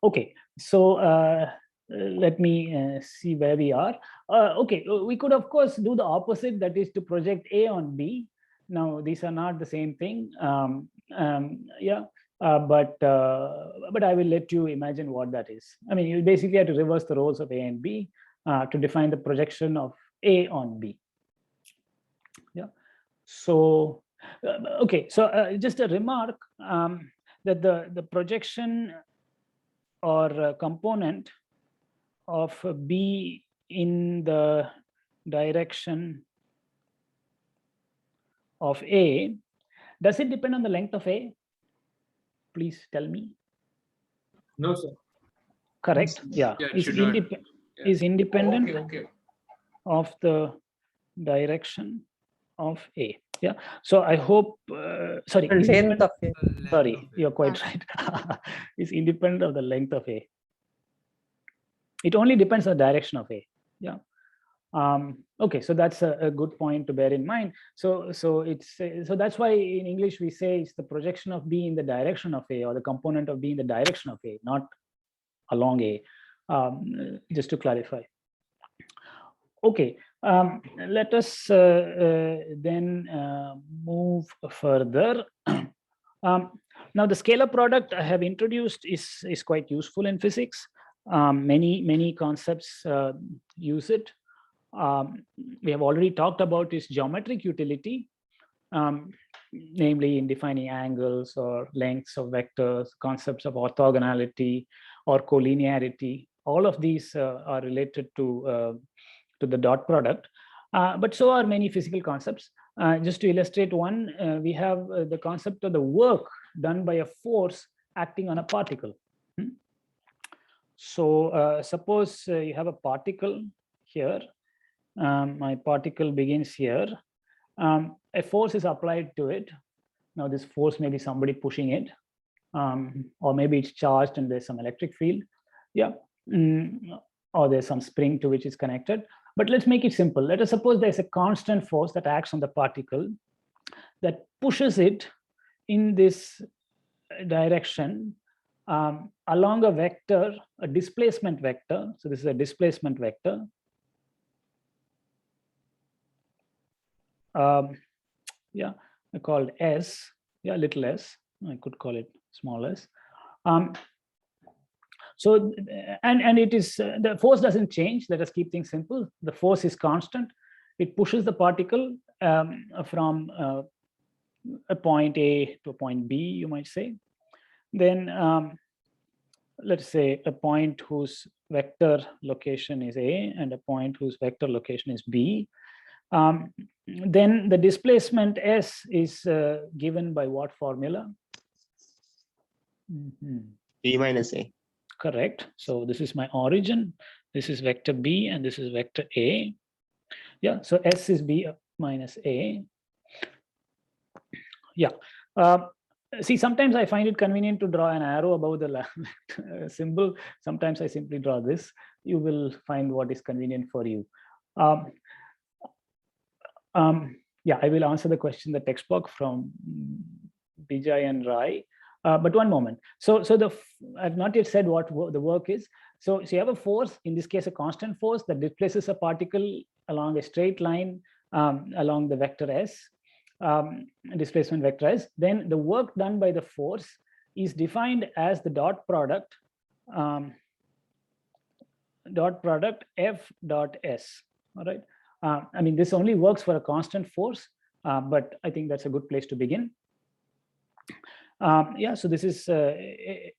Okay, so let me see where we are. Okay, we could of course do the opposite, that is to project A on B. Now these are not the same thing. Yeah, but I will let you imagine what that is. I mean, you basically have to reverse the roles of A and B to define the projection of A on B. Yeah. So okay, so just a remark that the projection or component of B in the direction of A, does it depend on the length of A? Please tell me. No, sir. Correct. Yeah. Yeah, it Is should not. is independent Okay. of the direction of A. Yeah. So I hope. Sorry. is Length of A. Sorry, you're quite right. It's independent of the length of A. It only depends on the direction of A. Yeah. Okay, so that's a good point to bear in mind. So that's why in English we say it's the projection of B in the direction of A, or the component of B in the direction of A, not along A. Just to clarify. Okay, let us then move further. Now the scalar product I have introduced is quite useful in physics. Many concepts use it. We have already talked about its geometric utility, namely in defining angles or lengths of vectors, concepts of orthogonality or collinearity. All of these are related to the dot product, but so are many physical concepts. Just to illustrate one, we have the concept of the work done by a force acting on a particle. So suppose you have a particle here. My particle begins here. A force is applied to it. Now this force may be somebody pushing it, or maybe it's charged and there's some electric field. Yeah, or there's some spring to which it's connected. But let's make it simple. Let us suppose there's a constant force that acts on the particle that pushes it in this direction along a vector, a displacement vector. So this is a displacement vector. Yeah, I called S. Yeah, little s. I could call it small s. So and it is the force doesn't change. Let us keep things simple. The force is constant. It pushes the particle from a point A to a point B, you might say. Then let's say a point whose vector location is A and a point whose vector location is B. Then the displacement S is given by what formula? B minus A. Correct. So this is my origin. This is vector B and this is vector A. Yeah, so S is B minus A. Yeah. See, sometimes I find it convenient to draw an arrow above the symbol. Sometimes I simply draw this. You will find what is convenient for you. Yeah, I will answer the question, the text box from Bijay and Rai. But one moment. So I've not yet said what the work is. So you have a force, in this case, a constant force that displaces a particle along a straight line along the vector S, displacement vector S. Then the work done by the force is defined as the dot product F dot S. All right. I mean, this only works for a constant force, but I think that's a good place to begin. Yeah, so this is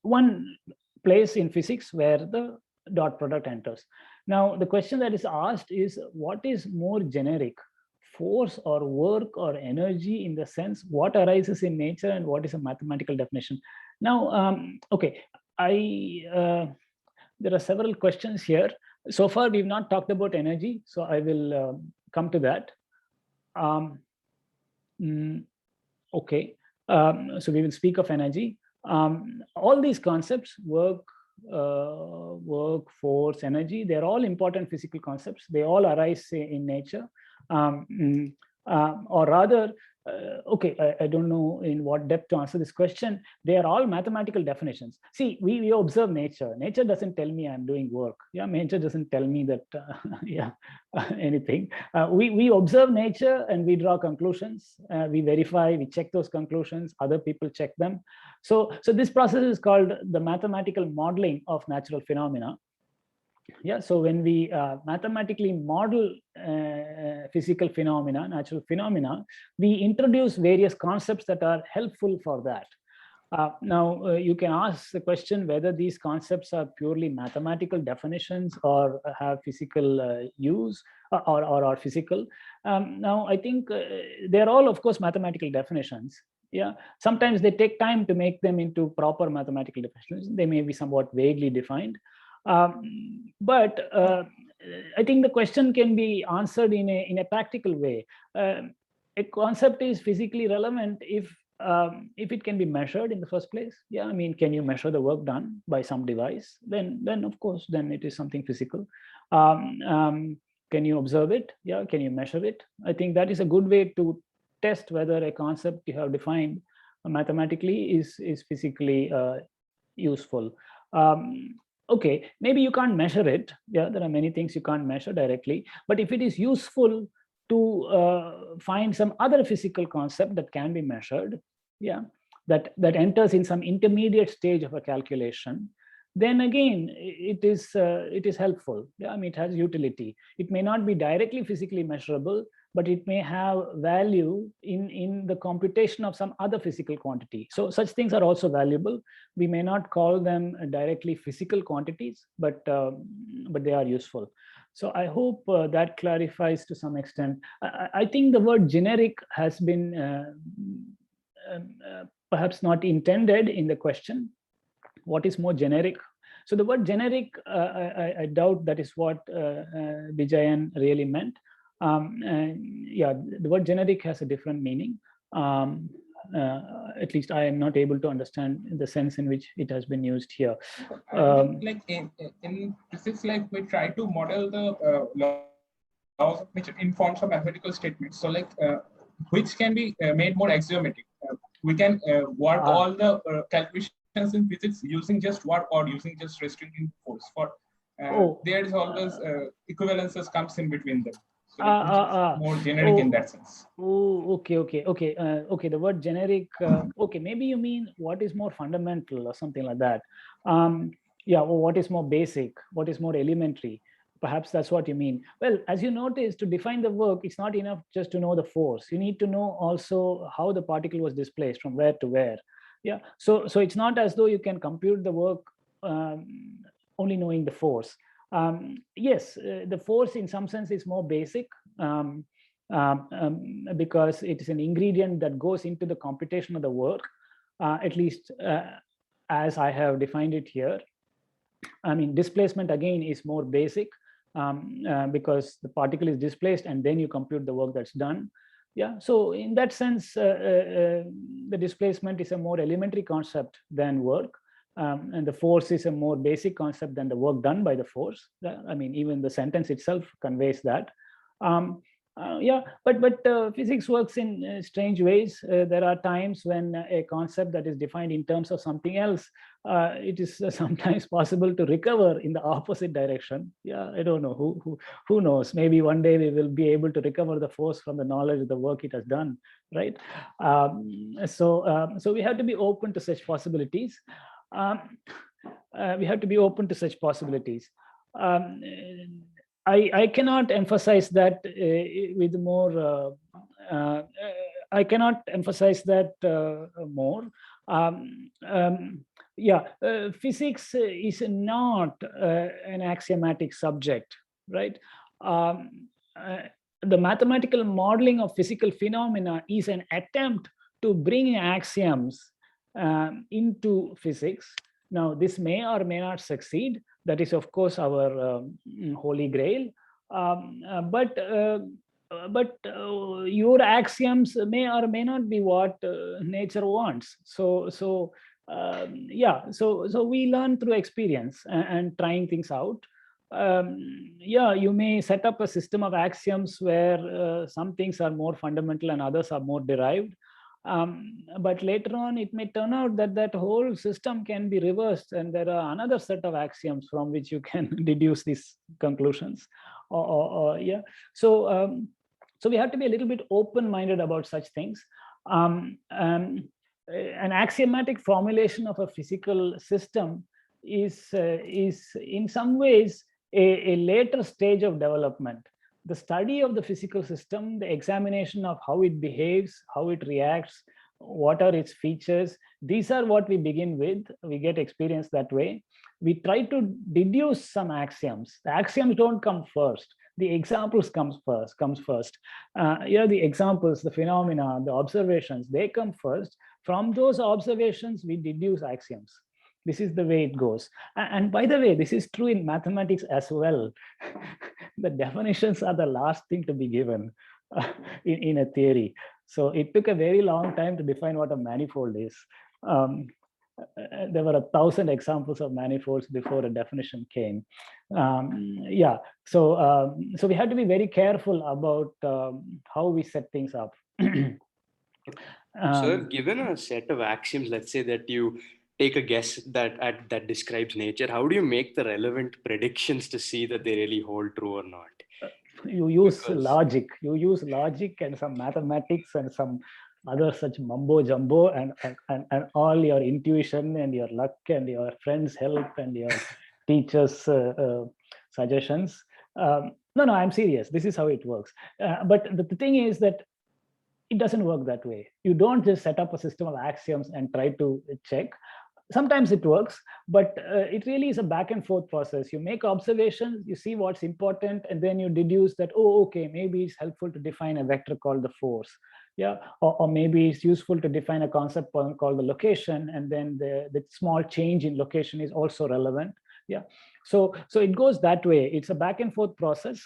one place in physics where the dot product enters. Now, the question that is asked is, what is more generic, force or work or energy in the sense what arises in nature and what is a mathematical definition. Now, okay, there are several questions here. So far, we've not talked about energy, so I will come to that. Okay, so we will speak of energy. All these concepts, work, force, energy, they're all important physical concepts. They all arise in nature. Or rather, okay, I don't know in what depth to answer this question. They are all mathematical definitions. See, we observe nature. Nature doesn't tell me I'm doing work. Yeah, nature doesn't tell me that, yeah, anything. We observe nature and we draw conclusions. We verify, we check those conclusions. Other people check them. So this process is called the mathematical modeling of natural phenomena. Yeah, so when we mathematically model physical phenomena, natural phenomena, we introduce various concepts that are helpful for that. Now, you can ask the question whether these concepts are purely mathematical definitions or have physical use or are physical. Now, I think they're all, of course, mathematical definitions. Yeah, sometimes they take time to make them into proper mathematical definitions. They may be somewhat vaguely defined. But I think the question can be answered in a practical way. A concept is physically relevant if it can be measured in the first place. Yeah, I mean, can you measure the work done by some device? Then of course, then it is something physical. Can you observe it? Yeah, can you measure it? I think that is a good way to test whether a concept you have defined mathematically is physically useful. Okay, maybe you can't measure it. Yeah, there are many things you can't measure directly. But if it is useful to find some other physical concept that can be measured, yeah, that enters in some intermediate stage of a calculation, then again it is helpful. Yeah, I mean, it has utility. It may not be directly physically measurable, but it may have value in the computation of some other physical quantity. So such things are also valuable. We may not call them directly physical quantities, but they are useful. So I hope that clarifies to some extent. I think the word generic has been perhaps not intended in the question. What is more generic? So the word generic, I doubt that is what Vijayan really meant. Yeah, the word generic has a different meaning. At least I am not able to understand the sense in which it has been used here. I think like in physics, like we try to model the laws which informs some mathematical statements. So like which can be made more axiomatic. We can work all the calculations in physics using just work or using just restricting force. For there is always equivalences comes in between them. So like, more generic in that sense. Oh, okay. Okay, the word generic. Okay, maybe you mean what is more fundamental or something like that. Yeah, or what is more basic, what is more elementary. Perhaps that's what you mean. Well, as you notice, to define the work, it's not enough just to know the force. You need to know also how the particle was displaced from where to where. Yeah, so it's not as though you can compute the work only knowing the force. Yes, the force in some sense is more basic because it is an ingredient that goes into the computation of the work, at least as I have defined it here. I mean, displacement again is more basic because the particle is displaced and then you compute the work that's done. Yeah, so in that sense, the displacement is a more elementary concept than work. And the force is a more basic concept than the work done by the force. I mean, even the sentence itself conveys that. Yeah, but physics works in strange ways. There are times when a concept that is defined in terms of something else, it is sometimes possible to recover in the opposite direction. Yeah, I don't know, who knows? Maybe one day we will be able to recover the force from the knowledge of the work it has done, right? So we have to be open to such possibilities. We have to be open to such possibilities. I cannot emphasize that with more. I cannot emphasize that more. Yeah, physics is not an axiomatic subject, right? the mathematical modeling of physical phenomena is an attempt to bring axioms into physics. Now, this may or may not succeed. That is, of course, our holy grail. But your axioms may or may not be what nature wants. So we learn through experience and trying things out. You may set up a system of axioms where some things are more fundamental and others are more derived. But later on, it may turn out that that whole system can be reversed, and there are another set of axioms from which you can deduce these conclusions. So we have to be a little bit open-minded about such things. An axiomatic formulation of a physical system is in some ways a later stage of development. The study of the physical system, the examination of how it behaves, how it reacts, what are its features, these are what we begin with. We get experience that way. We try to deduce some axioms. The axioms don't come first. The examples comes first. The examples, the phenomena, the observations, they come first. From those observations, we deduce axioms. This is the way it goes. And by the way, this is true in mathematics as well. The definitions are the last thing to be given in a theory. So it took a very long time to define what a manifold is. There were 1,000 examples of manifolds before a definition came. So we have to be very careful about how we set things up. Sir, given a set of axioms, let's say that you take a guess that describes nature, how do you make the relevant predictions to see that they really hold true or not? You use logic. You use logic and some mathematics and some other such mumbo jumbo and all your intuition and your luck and your friends' help and your teachers' suggestions. No, I'm serious. This is how it works. But the thing is that it doesn't work that way. You don't just set up a system of axioms and try to check. Sometimes it works, but it really is a back and forth process. You make observations, you see what's important, and then you deduce that, oh, okay, maybe it's helpful to define a vector called the force. Yeah, or maybe it's useful to define a concept called the location, and then the small change in location is also relevant. Yeah, so it goes that way. It's a back and forth process.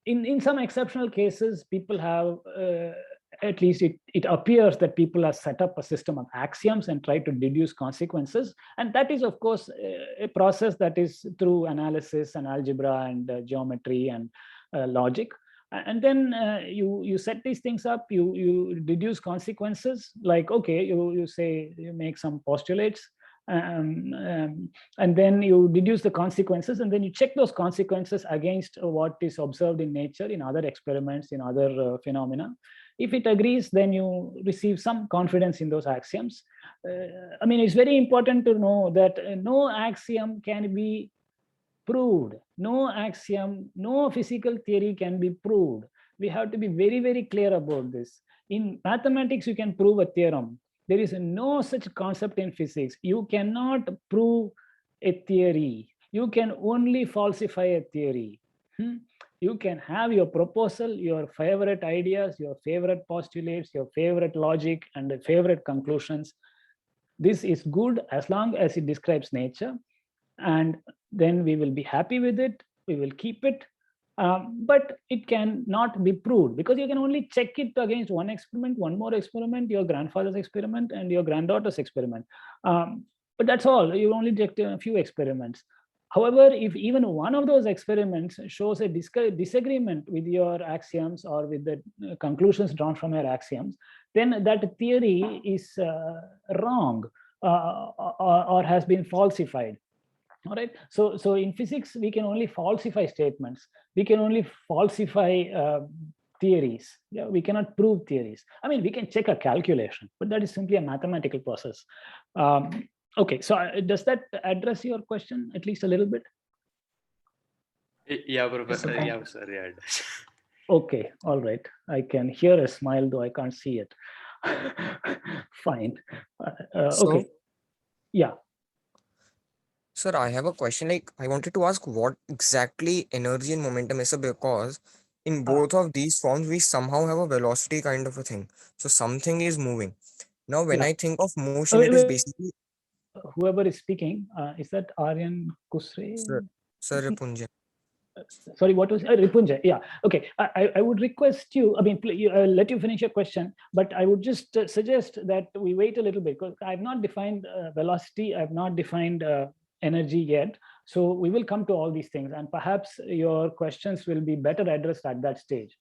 In some exceptional cases, people have at least it appears that people have set up a system of axioms and try to deduce consequences. And that is, of course, a process that is through analysis and algebra and geometry and logic. And then you set these things up, you deduce consequences, like, okay, you say, you make some postulates, and then you deduce the consequences, and then you check those consequences against what is observed in nature, in other experiments, in other phenomena. If it agrees, then you receive some confidence in those axioms. It's very important to know that no axiom can be proved. No axiom, no physical theory can be proved. We have to be very, very clear about this. In mathematics, you can prove a theorem. There is no such concept in physics. You cannot prove a theory. You can only falsify a theory. You can have your proposal, your favorite ideas, your favorite postulates, your favorite logic, and the favorite conclusions. This is good as long as it describes nature, and then we will be happy with it. We will keep it. But it can not be proved, because you can only check it against one experiment, one more experiment, your grandfather's experiment and your granddaughter's experiment. But that's all. You only check a few experiments. However, if even one of those experiments shows a disagreement with your axioms or with the conclusions drawn from your axioms, then that theory is wrong or has been falsified. All right. So in physics, we can only falsify statements. We can only falsify theories. Yeah, we cannot prove theories. We can check a calculation, but that is simply a mathematical process. Okay, so does that address your question at least a little bit? Yeah, Professor. Yeah, sir. Yeah, it does. Okay, all right. I can hear a smile, though I can't see it. Fine. Okay. Yeah. Sir, I have a question. I wanted to ask what exactly energy and momentum is, because in both of these forms, we somehow have a velocity kind of a thing. So something is moving. Now, when Yeah. I think of motion, it is basically Whoever is speaking, is that Aryan Kusre? Sir Rapunjal. Sorry, what was Ripunjay? Yeah, okay. I would request you, I mean, I'll let you finish your question, but I would just suggest that we wait a little bit because I've not defined velocity, I've not defined energy yet. So we will come to all these things, and perhaps your questions will be better addressed at that stage.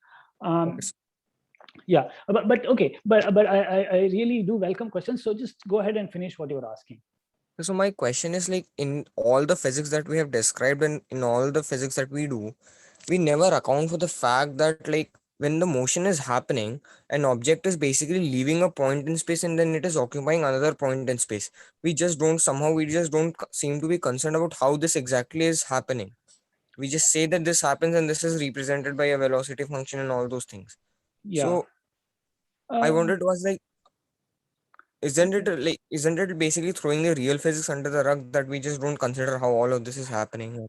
Yeah, but okay, but I really do welcome questions. So just go ahead and finish what you're asking. So my question is like, in all the physics that we have described and in all the physics that we do, we never account for the fact that like when the motion is happening, an object is basically leaving a point in space and then it is occupying another point in space. We just don't seem to be concerned about how this exactly is happening. We just say that this happens and this is represented by a velocity function and all those things. Yeah. So I wanted to ask, like, isn't it basically throwing the real physics under the rug that we just don't consider how all of this is happening?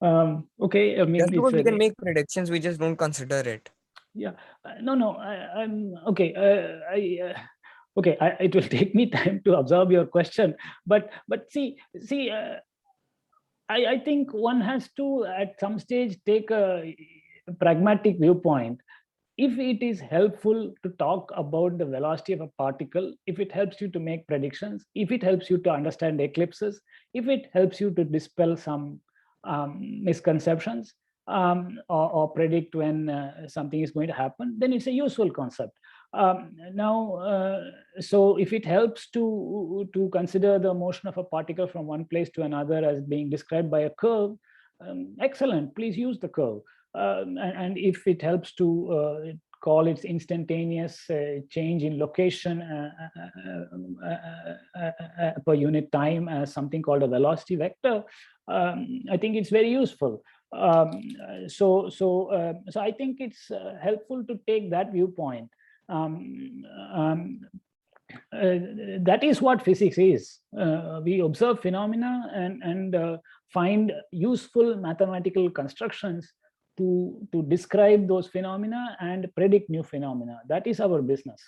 Okay, I mean, Just because we can make predictions, we just don't consider it. Yeah, no, I'm okay. Okay, it will take me time to absorb your question, but see, I think one has to at some stage take a pragmatic viewpoint. If it is helpful to talk about the velocity of a particle, if it helps you to make predictions, if it helps you to understand eclipses, if it helps you to dispel some misconceptions, or predict when something is going to happen, then it's a useful concept. So if it helps to consider the motion of a particle from one place to another as being described by a curve, excellent, please use the curve. And if it helps to call its instantaneous change in location per unit time as something called a velocity vector, I think it's very useful. So I think it's helpful to take that viewpoint. That is what physics is. We observe phenomena and find useful mathematical constructions to describe those phenomena and predict new phenomena. That is our business.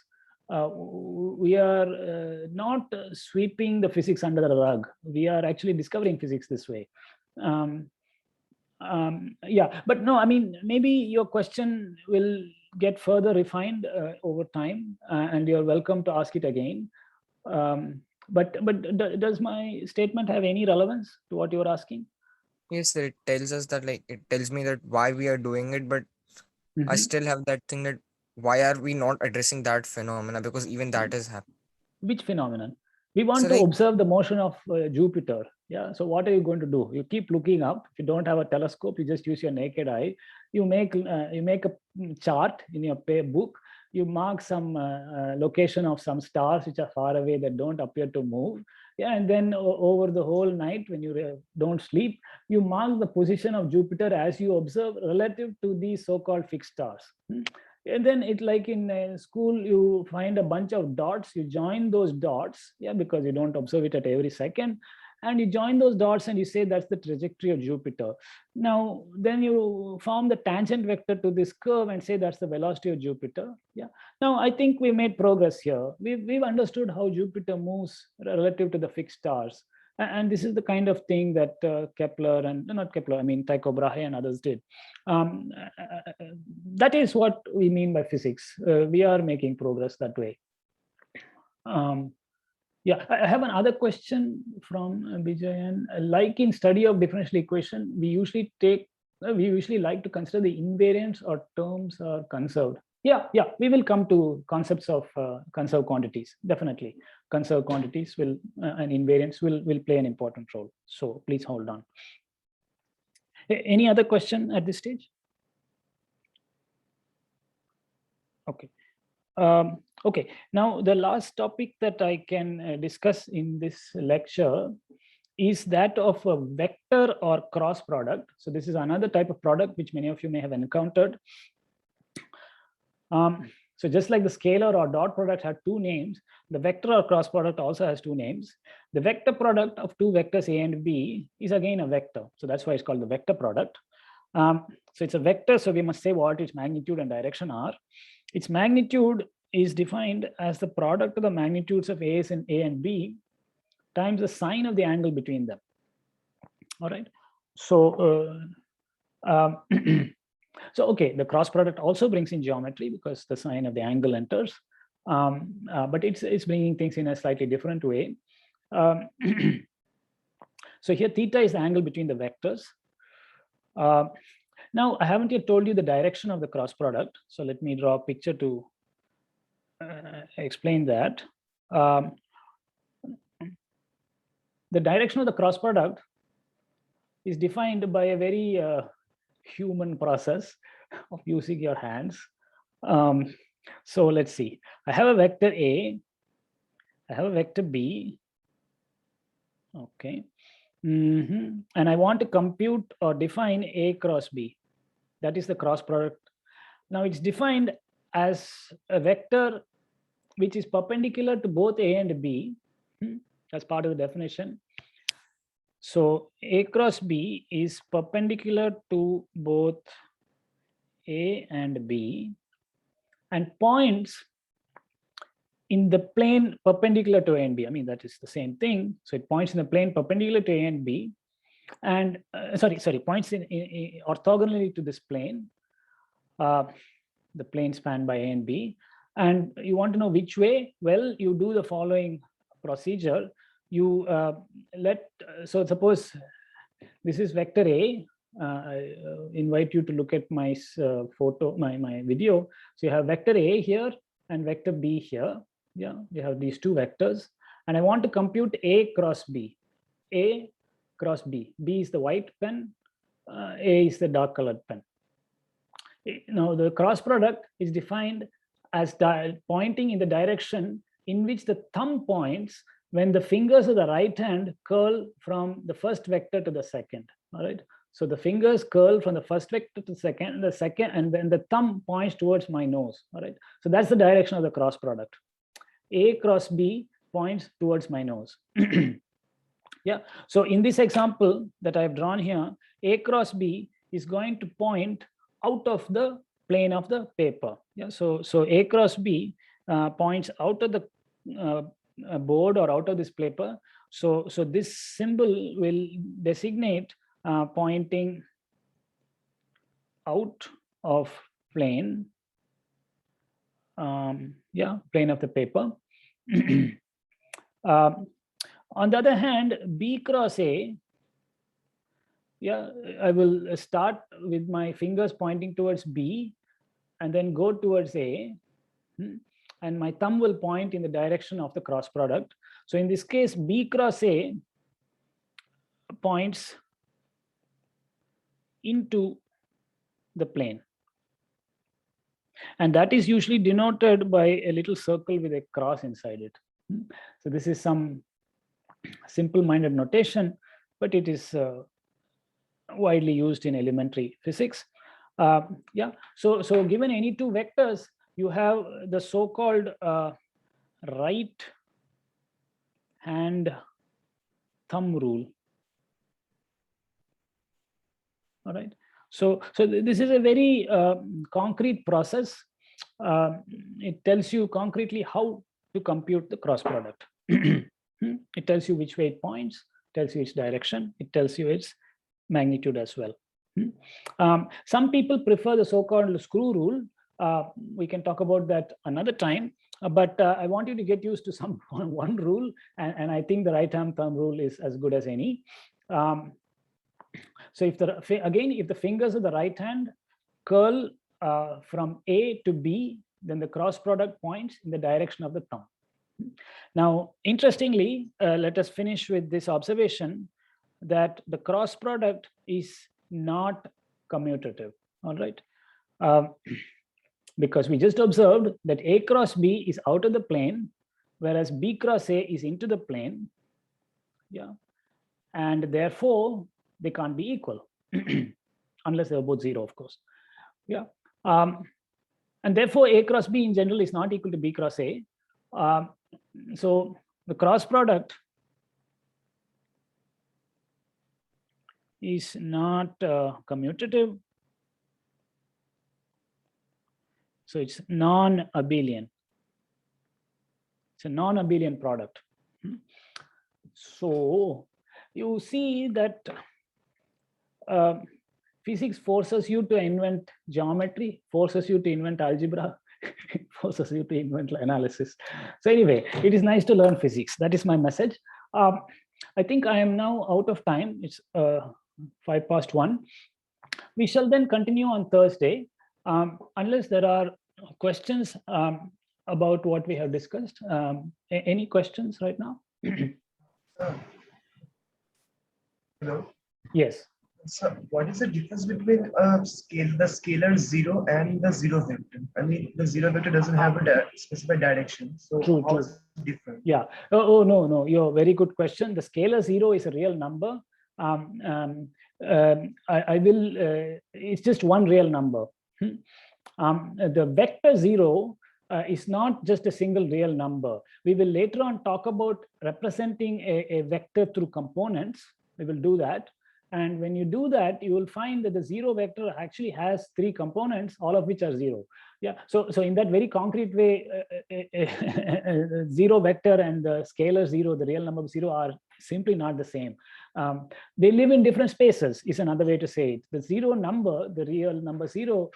We are not sweeping the physics under the rug. We are actually discovering physics this way. Yeah, but no, I mean, maybe your question will get further refined over time, and you're welcome to ask it again. But does my statement have any relevance to what you're asking? Yes, sir, it tells us that, like, it tells me that why we are doing it, but I still have that thing that why are we not addressing that phenomena, because even that is happening. Which phenomenon? We want So, to like, observe the motion of Jupiter. Yeah. So what are you going to do? You keep looking up. If you don't have a telescope, you just use your naked eye. You make a chart in your book. You mark some location of some stars which are far away that don't appear to move. Yeah, and then over the whole night, when you don't sleep, you mark the position of Jupiter as you observe relative to these so-called fixed stars. And then it, like in school, you find a bunch of dots, you join those dots, yeah, because you don't observe it at every second, and you join those dots and you say that's the trajectory of Jupiter. Now, then you form the tangent vector to this curve and say that's the velocity of Jupiter. Yeah. Now, I think we made progress here. We've understood how Jupiter moves relative to the fixed stars. And this is the kind of thing that Kepler and not Kepler, I mean Tycho Brahe and others did. That is what we mean by physics. We are making progress that way. Yeah, I have another question from Bijayan. Like in study of differential equation, we usually like to consider the invariants or terms are conserved. Yeah, we will come to concepts of conserved quantities. Definitely, conserved quantities will and invariants will play an important role. So please hold on. Any other question at this stage? Okay. Okay, now the last topic that I can discuss in this lecture is that of a vector or cross product. So this is another type of product which many of you may have encountered. So just like the scalar or dot product had two names, the vector or cross product also has two names. The vector product of two vectors A and B is again a vector. So that's why it's called the vector product. So it's a vector, so we must say what its magnitude and direction are. Its magnitude is defined as the product of the magnitudes of A and B times the sine of the angle between them. All right. So, so okay, the cross product also brings in geometry because the sine of the angle enters, but it's bringing things in a slightly different way. So here theta is the angle between the vectors. Now I haven't yet told you the direction of the cross product, so let me draw a picture to explain that. The direction of the cross product is defined by a very human process of using your hands. So let's see. I have a vector A, I have a vector B. Okay. And I want to compute or define A cross B. That is the cross product. Now it's defined as a vector which is perpendicular to both A and B. That's part of the definition. So A cross B is perpendicular to both A and B and points in the plane perpendicular to A and B. I mean, that is the same thing. So it points in the plane perpendicular to A and B, and points in orthogonally to this plane, the plane spanned by A and B. And you want to know which way? Well, you do the following procedure. You so suppose this is vector A. I invite you to look at my photo, my video. So you have vector A here and vector B here. Yeah, you have these two vectors, and I want to compute A cross B. A cross B. B is the white pen. A is the dark colored pen. Now the cross product is defined as pointing in the direction in which the thumb points when the fingers of the right hand curl from the first vector to the second. All right. So the fingers curl from the first vector to the second, and then the thumb points towards my nose. All right. So that's the direction of the cross product. A cross B points towards my nose. Yeah. So in this example that I've drawn here, A cross B is going to point out of the plane of the paper. Yeah. So A cross B points out of the board or out of this paper. So this symbol will designate pointing out of plane. Yeah, plane of the paper. On the other hand, B cross A, yeah, I will start with my fingers pointing towards B and then go towards A, and my thumb will point in the direction of the cross product. So in this case, B cross A points into the plane. And that is usually denoted by a little circle with a cross inside it. So this is some simple-minded notation, but it is widely used in elementary physics. Yeah. So given any two vectors, you have the so-called right hand thumb rule. All right. So this is a very concrete process. It tells you concretely how to compute the cross product. It tells you which way it points, tells you its direction, it tells you its magnitude as well. Some people prefer the so-called screw rule. We can talk about that another time, but I want you to get used to one rule, and I think the right hand thumb rule is as good as any. So if the fingers of the right hand curl from A to B, then the cross product points in the direction of the thumb. Now, interestingly, let us finish with this observation that the cross product is not commutative. All right. Because we just observed that A cross B is out of the plane, whereas B cross A is into the plane. Yeah. And therefore, they can't be equal unless they are both zero, of course. Yeah. And therefore, A cross B in general is not equal to B cross A. So the cross product is not commutative. So it's non-abelian. It's a non-abelian product. So you see that physics forces you to invent geometry, forces you to invent algebra, forces you to invent analysis. So anyway, it is nice to learn physics. That is my message. I think I am now out of time. It's 1:05. We shall then continue on Thursday, unless there are questions about what we have discussed. Any questions right now? Hello. Yes. So what is the difference between the scalar 0 and the 0 vector? I mean, the 0 vector doesn't have a specified direction. So how is it different? Yeah. Oh, no. You're very good question. The scalar 0 is a real number. I will, it's just one real number. The vector 0 is not just a single real number. We will later on talk about representing a vector through components. We will do that. And when you do that, you will find that the 0 vector actually has 3 components, all of which are 0. Yeah. So in that very concrete way, 0 vector and the scalar 0, the real number 0, are simply not the same. They live in different spaces is another way to say it. The 0 number, the real number 0,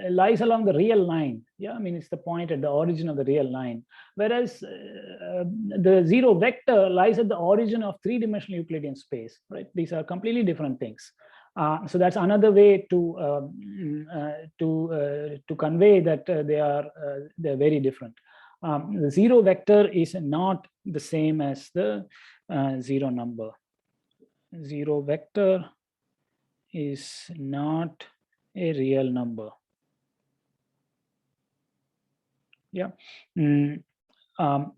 lies along the real line. Yeah, I mean, it's the point at the origin of the real line. Whereas the 0 vector lies at the origin of 3-dimensional Euclidean space, right? These are completely different things. So that's another way to convey that they're very different. The 0 vector is not the same as the 0 number. 0 vector is not a real number. Yeah.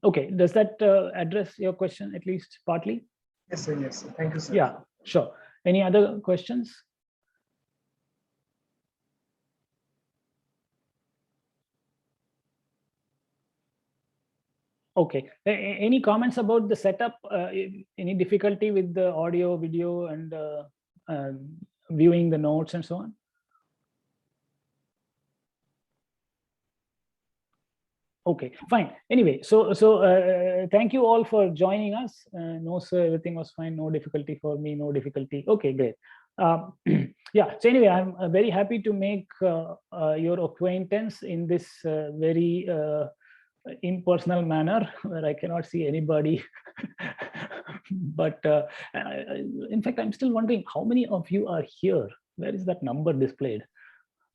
Okay. Does that address your question at least partly? Yes, sir. Yes, sir. Thank you, sir. Yeah, sure. Any other questions? Okay. Any comments about the setup? Any difficulty with the audio, video, and viewing the notes and so on? Okay, fine. Anyway, so thank you all for joining us. No, sir, everything was fine. No difficulty for me. No difficulty. Okay, great. Yeah. So anyway, I'm very happy to make your acquaintance in this very impersonal manner where I cannot see anybody. But in fact, I'm still wondering how many of you are here. Where is that number displayed?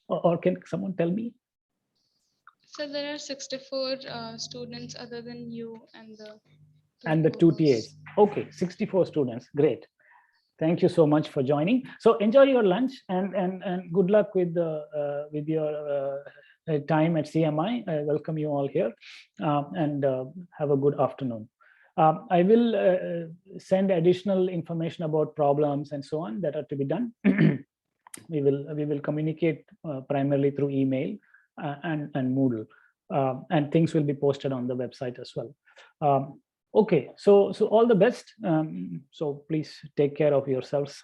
Or can someone tell me? So there are 64 students other than you and the 2 TAs. Okay, 64 students. Great. Thank you so much for joining. So enjoy your lunch and good luck with your time at CMI. I welcome you all here and have a good afternoon. I will send additional information about problems and so on that are to be done. We will communicate primarily through email and Moodle, and things will be posted on the website as well. Okay, so all the best. So please take care of yourselves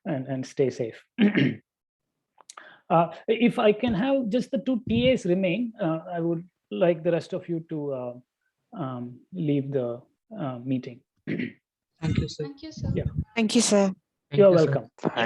and stay safe. If I can have just the 2 TAs remain, I would like the rest of you to leave the meeting. Thank you, sir. Thank you, sir. Yeah. Thank you, sir. You're welcome.